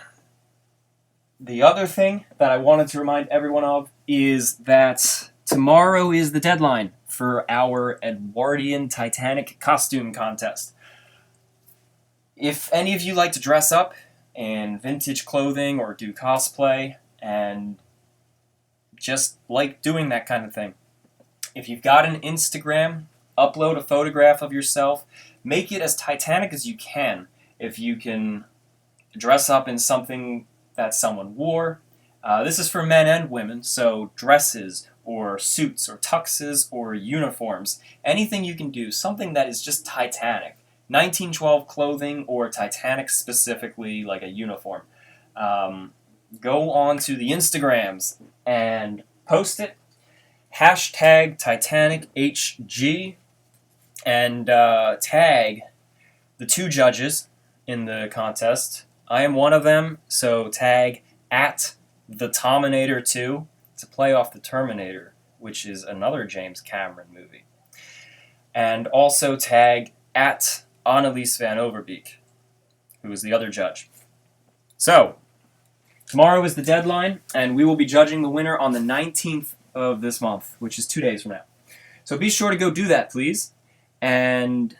the other thing that I wanted to remind everyone of is that tomorrow is the deadline for our Edwardian Titanic costume contest. If any of you like to dress up in vintage clothing or do cosplay and just like doing that kind of thing, if you've got an Instagram, upload a photograph of yourself. Make it as Titanic as you can. If you can dress up in something that someone wore. This is for men and women, so dresses or suits or tuxes or uniforms. Anything you can do, something that is just Titanic. 1912 clothing or Titanic specifically, like a uniform. Go on to the Instagrams and post it. Hashtag TitanicHG and tag the two judges in the contest. I am one of them, so tag at the Tominator2 to play off the Terminator, which is another James Cameron movie. And also tag at Annelies van Overbeek, who is the other judge. So, tomorrow is the deadline, and we will be judging the winner on the 19th of this month, which is 2 days from now. So be sure to go do that, please. And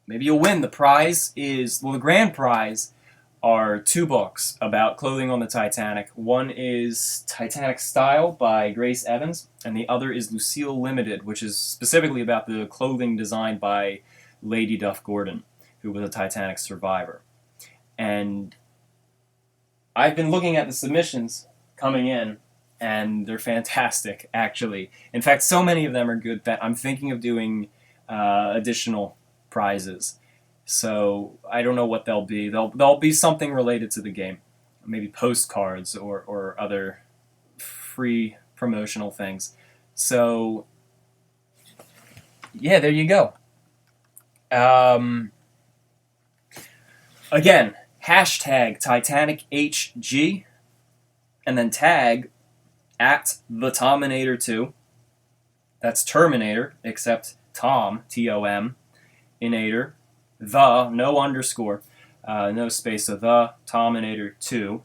maybe you'll win. The prize is, the grand prize are 2 books about clothing on the Titanic. One is Titanic Style by Grace Evans, and the other is Lucille Limited, which is specifically about the clothing designed by Lady Duff Gordon, who was a Titanic survivor. And I've been looking at the submissions coming in, and they're fantastic, actually. In fact, so many of them are good that I'm thinking of doing additional prizes. So I don't know what they'll be. They'll be something related to the game. Maybe postcards or other free promotional things. So yeah, there you go. Again, hashtag TitanicHG and then tag at the Tominator2. That's Terminator, except Tom, T-O-M, Inator, the, no underscore, no space, so the Tominator2,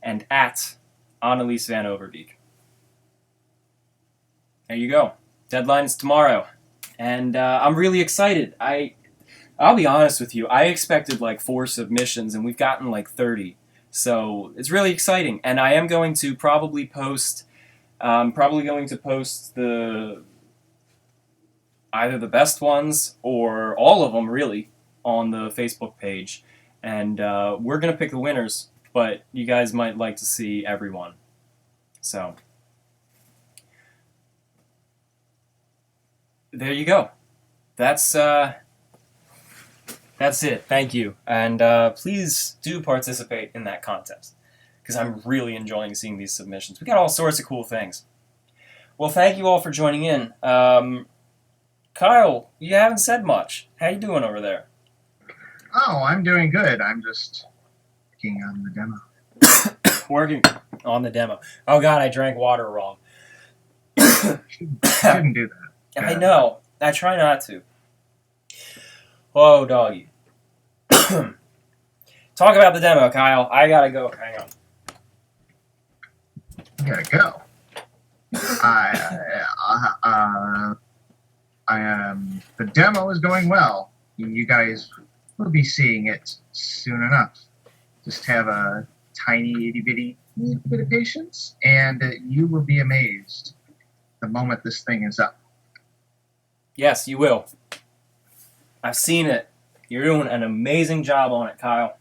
and at Annelies van Overbeek. There you go. Deadline is tomorrow. And I'm really excited. I'll be honest with you, I expected like 4 submissions, and we've gotten like 30. So it's really exciting. And I am going to probably post either the best ones or all of them, really, on the Facebook page. And we're going to pick the winners, but you guys might like to see everyone. So there you go. That's it. Thank you. And please do participate in that contest, because I'm really enjoying seeing these submissions. We got all sorts of cool things. Well, thank you all for joining in. Kyle, you haven't said much. How you doing over there? Oh, I'm doing good. I'm just working on the demo. Working on the demo. Oh, God, I drank water wrong. Shouldn't do that. I know. I try not to. Whoa, doggy. Talk about the demo, Kyle. I gotta go. Hang on. You gotta go. The demo is going well. You guys will be seeing it soon enough. Just have a tiny itty bitty bit of patience, and you will be amazed the moment this thing is up. Yes, you will. I've seen it. You're doing an amazing job on it, Kyle.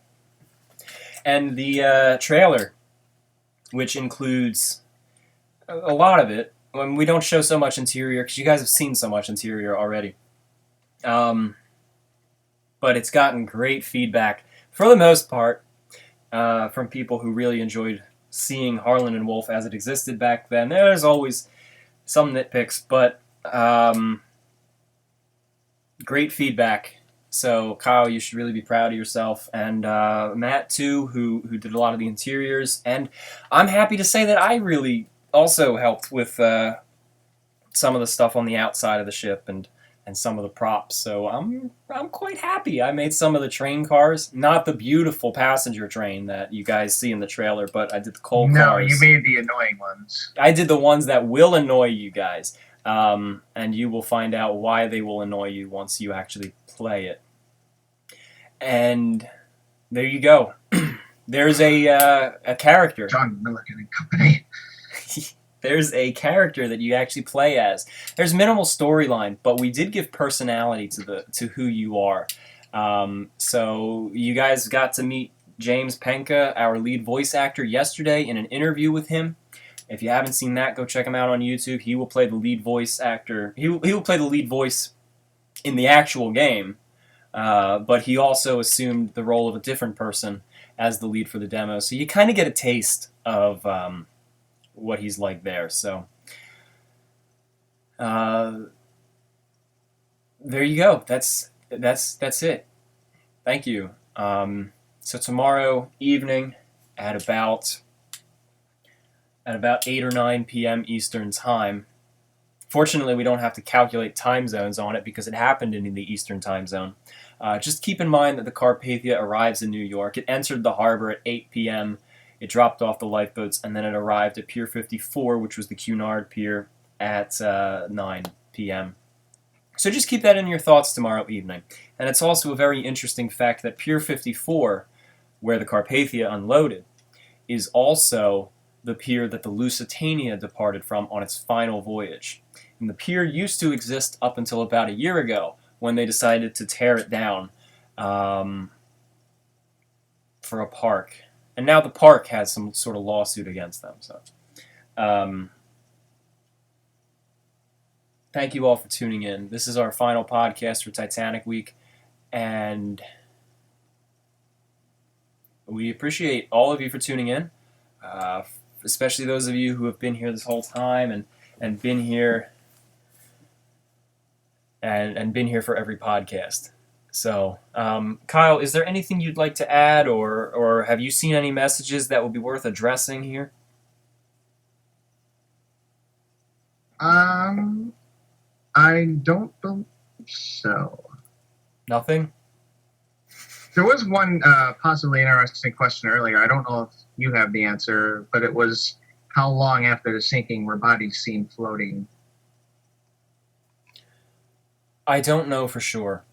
And the trailer, which includes a lot of it. When we don't show so much interior, because you guys have seen so much interior already. But it's gotten great feedback, for the most part, from people who really enjoyed seeing Harlan and Wolf as it existed back then. There's always some nitpicks, but great feedback. So Kyle, you should really be proud of yourself, and Matt too, who did a lot of the interiors. And I'm happy to say that I really also helped with some of the stuff on the outside of the ship and some of the props. So I'm quite happy. I made some of the train cars, not the beautiful passenger train that you guys see in the trailer, but I did the coal cars. No, you made the annoying ones. I did the ones that will annoy you guys, and you will find out why they will annoy you once you actually play it. And there you go. There's a character. John Milligan and Company. There's a character that you actually play as. There's minimal storyline, but we did give personality to who you are. So you guys got to meet James Penka, our lead voice actor, yesterday in an interview with him. If you haven't seen that, go check him out on YouTube. He will play the lead voice actor. He will play the lead voice in the actual game, but he also assumed the role of a different person as the lead for the demo. So you kind of get a taste of what he's like there. So there you go. That's it. Thank you. So tomorrow evening at about 8 or 9 p.m. Eastern time. Fortunately, we don't have to calculate time zones on it because it happened in the Eastern time zone. Just keep in mind that the Carpathia arrives in New York. It entered the harbor at 8 p.m. It dropped off the lifeboats, and then it arrived at Pier 54, which was the Cunard Pier, at 9 p.m. So just keep that in your thoughts tomorrow evening. And it's also a very interesting fact that Pier 54, where the Carpathia unloaded, is also the pier that the Lusitania departed from on its final voyage. And the pier used to exist up until about a year ago, when they decided to tear it down for a park. And now the park has some sort of lawsuit against them. So, thank you all for tuning in. This is our final podcast for Titanic Week, and we appreciate all of you for tuning in, especially those of you who have been here this whole time and been here and been here for every podcast. So, Kyle, is there anything you'd like to add, or have you seen any messages that would be worth addressing here? I don't believe so. Nothing? There was one possibly interesting question earlier. I don't know if you have the answer, but it was how long after the sinking were bodies seen floating? I don't know for sure.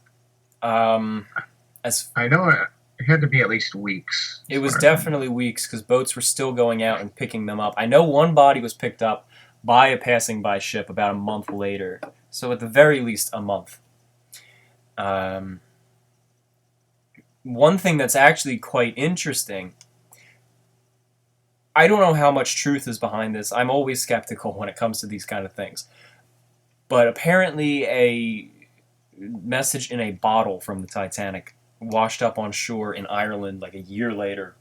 As I know it had to be at least weeks. It was definitely weeks because boats were still going out and picking them up. I know one body was picked up by a passing by ship about a month later. So at the very least a month. One thing that's actually quite interesting, I don't know how much truth is behind this. I'm always skeptical when it comes to these kind of things. But apparently a message in a bottle from the Titanic washed up on shore in Ireland like a year later.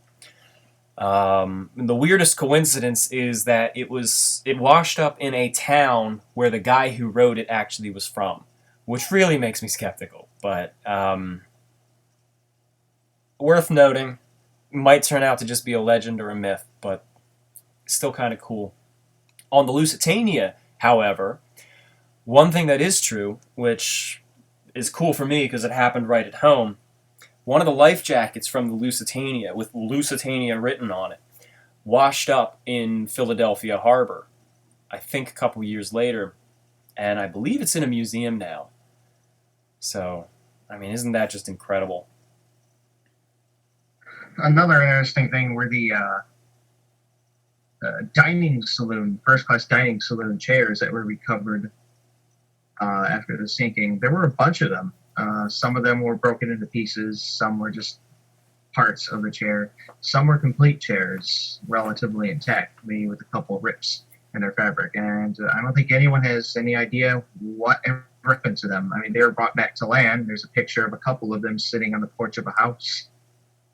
The weirdest coincidence is that it washed up in a town where the guy who wrote it actually was from, which really makes me skeptical. But worth noting, might turn out to just be a legend or a myth, but still kind of cool. On the Lusitania, however, one thing that is true, which is cool for me because it happened right at home, one of the life jackets from the Lusitania, with Lusitania written on it, washed up in Philadelphia Harbor, I think a couple years later, and I believe it's in a museum now. So, I mean, isn't that just incredible? Another interesting thing were the dining saloon, first-class dining saloon chairs that were recovered after the sinking. There were a bunch of them. Some of them were broken into pieces. Some were just parts of the chair. Some were complete chairs, relatively intact, maybe with a couple of rips in their fabric. And I don't think anyone has any idea what happened to them. I mean, they were brought back to land. There's a picture of a couple of them sitting on the porch of a house.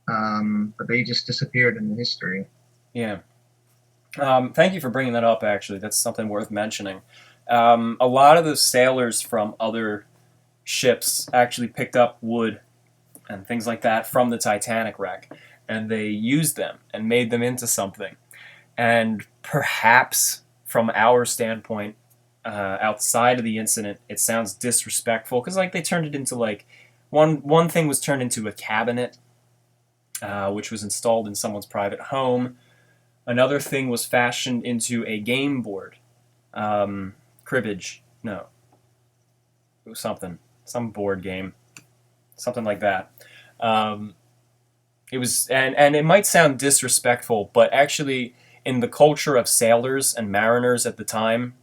But they just disappeared into history. Yeah. Thank you for bringing that up, actually. That's something worth mentioning. A lot of the sailors from other ships actually picked up wood and things like that from the Titanic wreck, and they used them and made them into something. And perhaps, from our standpoint, outside of the incident, it sounds disrespectful, because like they turned it into like one thing was turned into a cabinet, which was installed in someone's private home. Another thing was fashioned into a game board. Cribbage. No. It was something. Some board game. Something like that. It was, and it might sound disrespectful, but actually, in the culture of sailors and mariners at the time,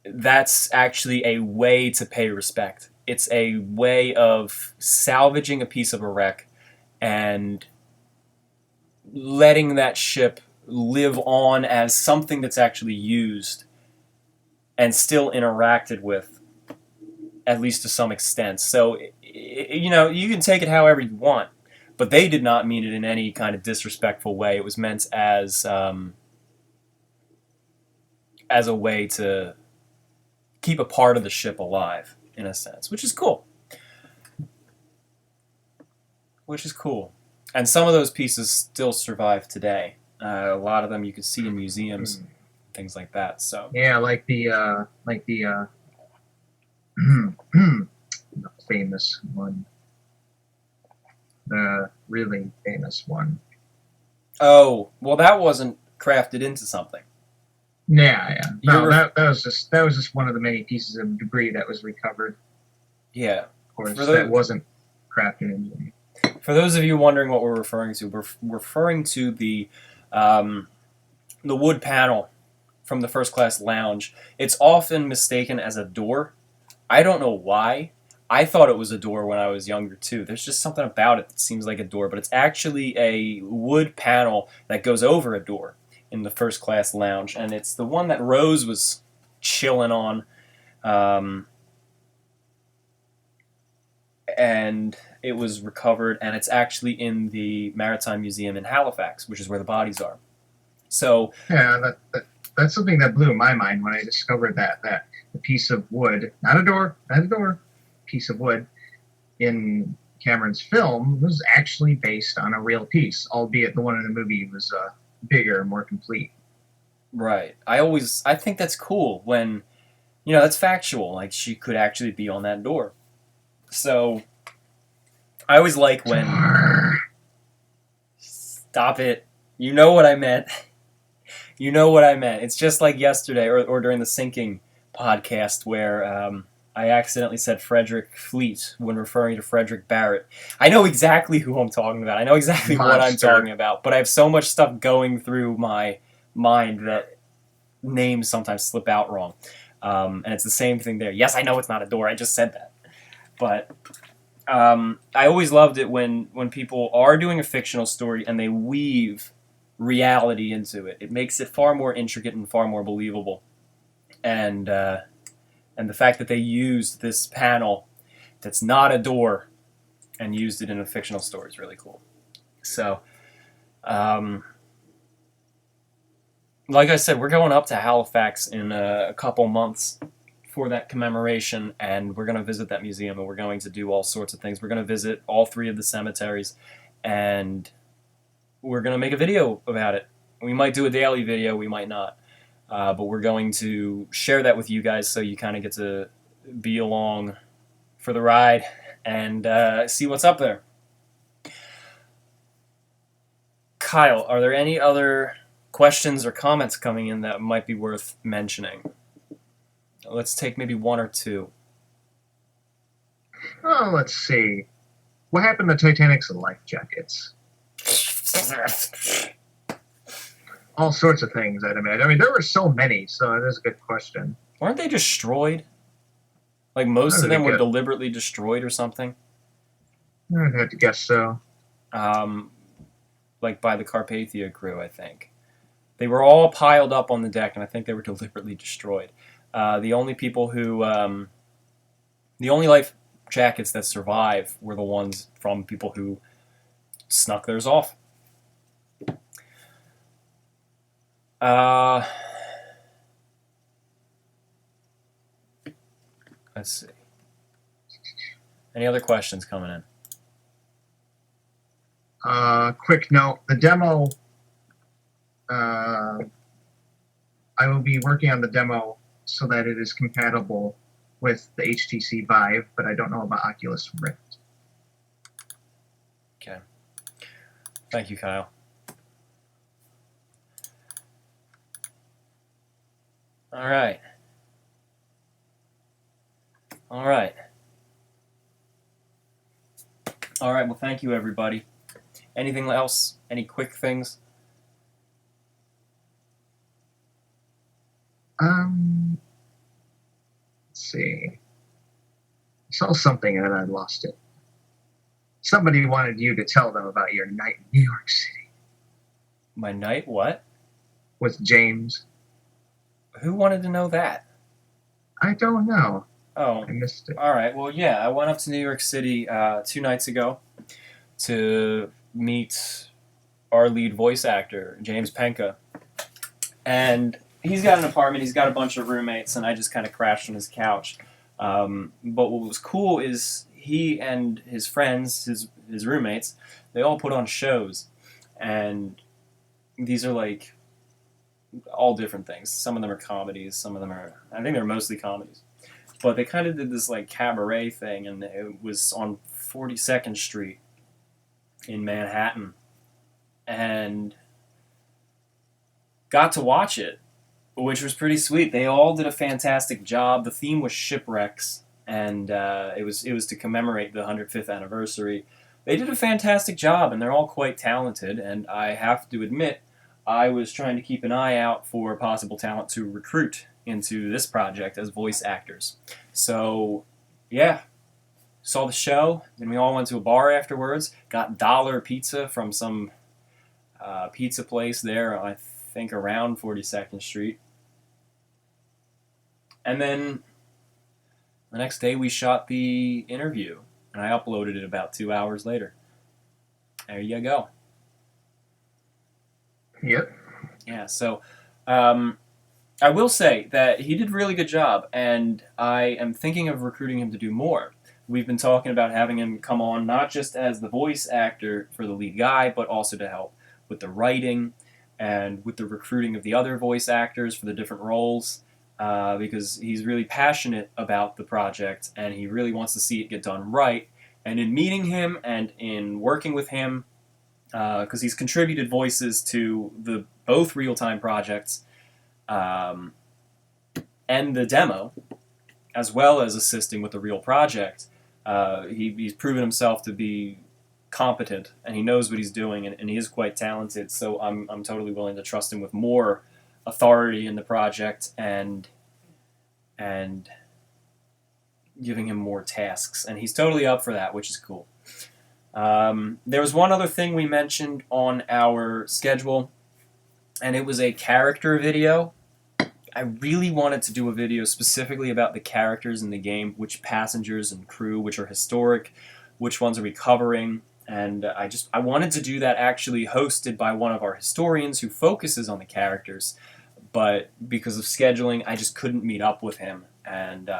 that's actually a way to pay respect. It's a way of salvaging a piece of a wreck and letting that ship live on as something that's actually used and still interacted with, at least to some extent. So, you know, you can take it however you want, but they did not mean it in any kind of disrespectful way. It was meant as a way to keep a part of the ship alive, in a sense, which is cool. Which is cool. And some of those pieces still survive today. A lot of them you can see in museums, things like that. So yeah, like the famous one, the really famous one. Oh, well, that wasn't crafted into something. Yeah. No, that was just one of the many pieces of debris that was recovered. Yeah, of course, that wasn't crafted into anything. For those of you wondering what we're referring to, we're referring to the wood panel from the first class lounge. It's often mistaken as a door. I don't know why. I thought it was a door when I was younger too. There's just something about it that seems like a door, but it's actually a wood panel that goes over a door in the first class lounge, and it's the one that Rose was chilling on. And it was recovered, and it's actually in the Maritime Museum in Halifax, which is where the bodies are. So yeah, that's something that blew my mind when I discovered that the piece of wood, not a door, piece of wood in Cameron's film was actually based on a real piece, albeit the one in the movie was bigger, more complete. Right. I think that's cool when, you know, that's factual. Like, she could actually be on that door. So, I always like when... Stop it. You know what I meant. You know what I meant. It's just like yesterday, or during the Sinking podcast, where I accidentally said Frederick Fleet when referring to Frederick Barrett. I know exactly who I'm talking about. I know exactly what I'm talking about, but I have so much stuff going through my mind that names sometimes slip out wrong. And it's the same thing there. Yes, I know it's not a door. I just said that. But I always loved it when people are doing a fictional story and they weave reality into it. It makes it far more intricate and far more believable. And the fact that they used this panel that's not a door and used it in a fictional story is really cool. So, like I said, we're going up to Halifax in a couple months for that commemoration, and we're going to visit that museum, and we're going to do all sorts of things. We're going to visit all 3 of the cemeteries, and we're going to make a video about it. We might do a daily video, we might not. But we're going to share that with you guys so you kind of get to be along for the ride and see what's up there. Kyle, are there any other questions or comments coming in that might be worth mentioning? Let's take maybe 1 or 2. Oh, let's see. What happened to Titanic's life jackets? All sorts of things, I'd imagine. I mean, there were so many, so that is a good question. Weren't they destroyed? Like most of Really them were good. deliberately destroyed or something. I'd have to guess so. Like by the Carpathia crew, I think. They were all piled up on the deck, and I think they were deliberately destroyed. The only people who, the only life jackets that survive were the ones from people who snuck theirs off. Let's see. Any other questions coming in? Quick note: the demo. I will be working on the demo so that it is compatible with the HTC Vive, but I don't know about Oculus Rift. Okay. Thank you, Kyle. All right. All right. All right. Well, thank you, everybody. Anything else? Any quick things? Let's see. I saw something and I lost it. Somebody wanted you to tell them about your night in New York City. My night? What? With James. Who wanted to know that? I don't know. Oh, I missed it. All right. Well, yeah, I went up to New York City 2 nights ago to meet our lead voice actor, James Penka. And he's got an apartment, he's got a bunch of roommates, and I just kind of crashed on his couch. But what was cool is he and his friends, his roommates, they all put on shows. And these are like all different things. Some of them are comedies, some of them are, I think they're mostly comedies. But they kind of did this like cabaret thing, and it was on 42nd Street in Manhattan. And got to watch it, which was pretty sweet. They all did a fantastic job. The theme was shipwrecks, and it was to commemorate the 105th anniversary. They did a fantastic job, and they're all quite talented. And I have to admit, I was trying to keep an eye out for possible talent to recruit into this project as voice actors. So, yeah, saw the show. Then we all went to a bar afterwards. Got dollar pizza from some pizza place there, I think around 42nd Street. And then the next day we shot the interview, and I uploaded it about 2 hours later. There you go. Yep. Yeah, so I will say that he did a really good job, and I am thinking of recruiting him to do more. We've been talking about having him come on not just as the voice actor for the lead guy, but also to help with the writing and with the recruiting of the other voice actors for the different roles, because he's really passionate about the project and he really wants to see it get done right. And in meeting him and in working with him, because he's contributed voices to the both real-time projects and the demo, as well as assisting with the real project. He's proven himself to be competent, and he knows what he's doing, and he is quite talented. So I'm totally willing to trust him with more authority in the project and giving him more tasks, and he's totally up for that, which is cool. There was one other thing we mentioned on our schedule, and it was a character video. I really wanted to do a video specifically about the characters in the game, which passengers and crew, which are historic, which ones are we covering, and I wanted to do that actually hosted by one of our historians who focuses on the characters, but because of scheduling, I just couldn't meet up with him, and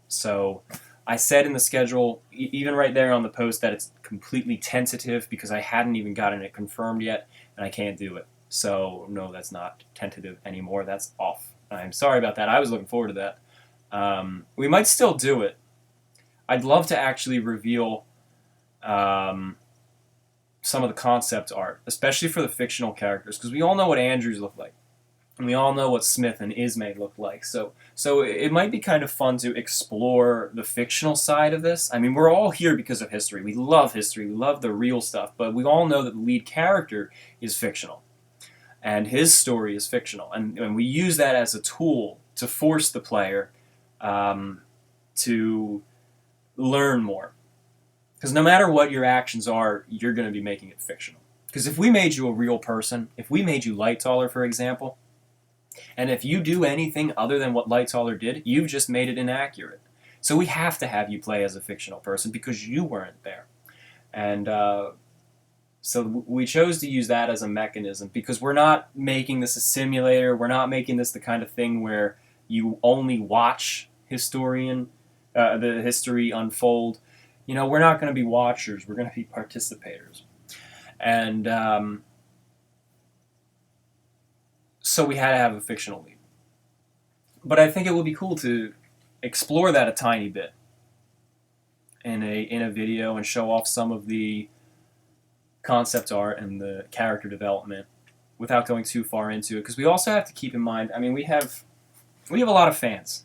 so I said in the schedule, even right there on the post, that it's completely tentative because I hadn't even gotten it confirmed yet, and I can't do it. So no, that's not tentative anymore. That's off. I'm sorry about that. I was looking forward to that. We might still do it. I'd love to actually reveal some of the concept art, especially for the fictional characters, because we all know what Andrews look like, and we all know what Smith and Ismay look like. So it might be kind of fun to explore the fictional side of this. I mean, we're all here because of history. We love history. We love the real stuff, but we all know that the lead character is fictional. And his story is fictional. And we use that as a tool to force the player to learn more. Because no matter what your actions are, you're going to be making it fictional. Because if we made you a real person, if we made you Lightaller, for example, and if you do anything other than what Lightaller did, you've just made it inaccurate. So we have to have you play as a fictional person because you weren't there. And so we chose to use that as a mechanism because we're not making this a simulator. We're not making this the kind of thing where you only watch the history unfold. You know, we're not going to be watchers. We're going to be participators. And so we had to have a fictional lead. But I think it would be cool to explore that a tiny bit in a video and show off some of the concept art and the character development without going too far into it. Because we also have to keep in mind, I mean, we have a lot of fans,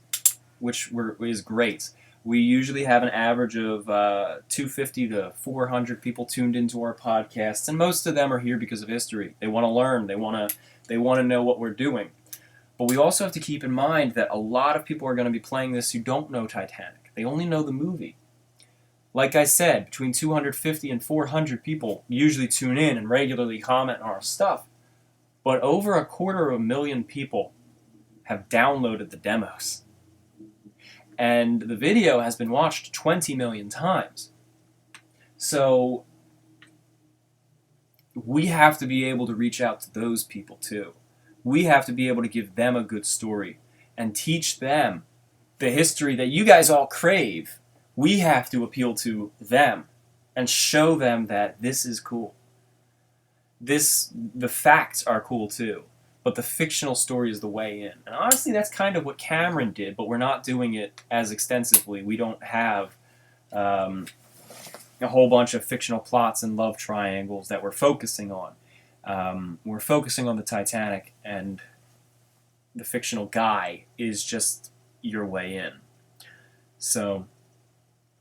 which is great. We usually have an average of 250 to 400 people tuned into our podcasts, and most of them are here because of history. They want to learn. They want to know what we're doing. But we also have to keep in mind that a lot of people are going to be playing this who don't know Titanic. They only know the movie. Like I said, between 250 and 400 people usually tune in and regularly comment on our stuff. But over 250,000 people have downloaded the demos. And the video has been watched 20 million times. So we have to be able to reach out to those people too. We have to be able to give them a good story and teach them the history that you guys all crave. We have to appeal to them and show them that this is cool. The facts are cool too, but the fictional story is the way in. And honestly, that's kind of what Cameron did, but we're not doing it as extensively. We don't have a whole bunch of fictional plots and love triangles that we're focusing on. We're focusing on the Titanic, and the fictional guy is just your way in. So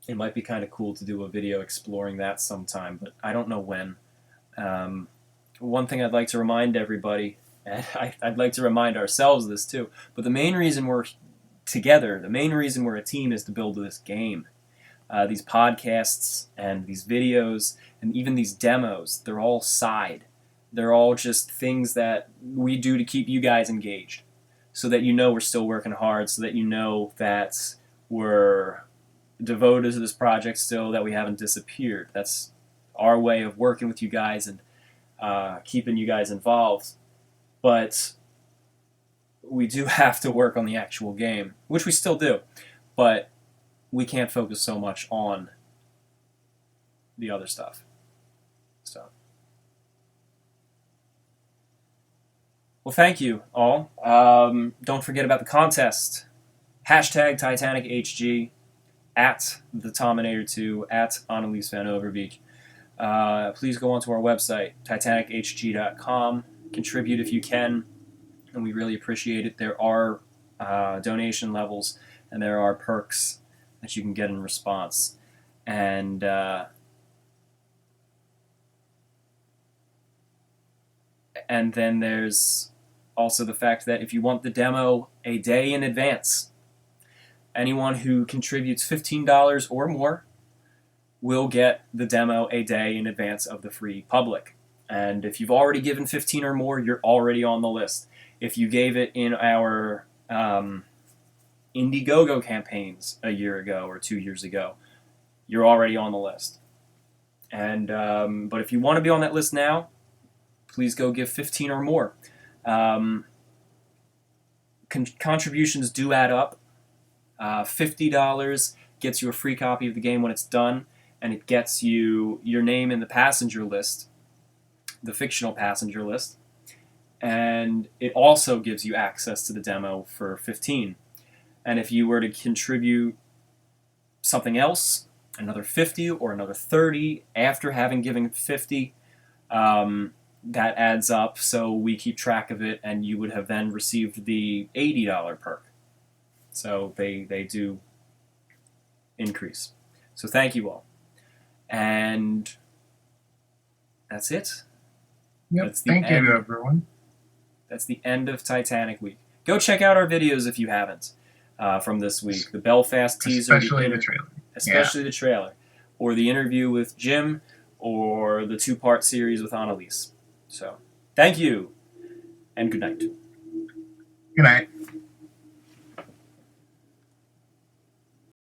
it might be kind of cool to do a video exploring that sometime, but I don't know when. One thing I'd like to remind everybody, and I'd like to remind ourselves this too, but the main reason we're together, the main reason we're a team is to build this game. These podcasts and these videos and even these demos, they're all side. They're all just things that we do to keep you guys engaged, so that you know we're still working hard, so that you know that we're devoted to this project still, that we haven't disappeared. That's our way of working with you guys and keeping you guys involved. But we do have to work on the actual game, which we still do, but we can't focus so much on the other stuff. So, well, thank you all. Don't forget about the contest. Hashtag TitanicHG, at the Tominator2, at Annelies van Overbeek. Please go onto our website, TitanicHG.com. Contribute if you can, and we really appreciate it. There are donation levels, and there are perks that you can get in response. And then there's also the fact that if you want the demo a day in advance, anyone who contributes $15 or more will get the demo a day in advance of the free public. And if you've already given 15 or more, you're already on the list. If you gave it in our Indiegogo campaigns a year ago or 2 years ago, you're already on the list. And but if you want to be on that list now, please go give 15 or more. Contributions do add up. $50 gets you a free copy of the game when it's done, and it gets you your name in the passenger list, the fictional passenger list, and it also gives you access to the demo for 15. And if you were to contribute something else, another 50 or another 30 after having given 50, that adds up, so we keep track of it, and you would have then received the $80 perk. So they do increase. So thank you all. And that's it. Yep. Thank you, everyone. That's the end of Titanic Week. Go check out our videos if you haven't. from this week. The Belfast teaser. Especially the trailer. Especially the trailer. Or the interview with Jim, or the 2-part series with Annalise. So, thank you, and good night. Good night.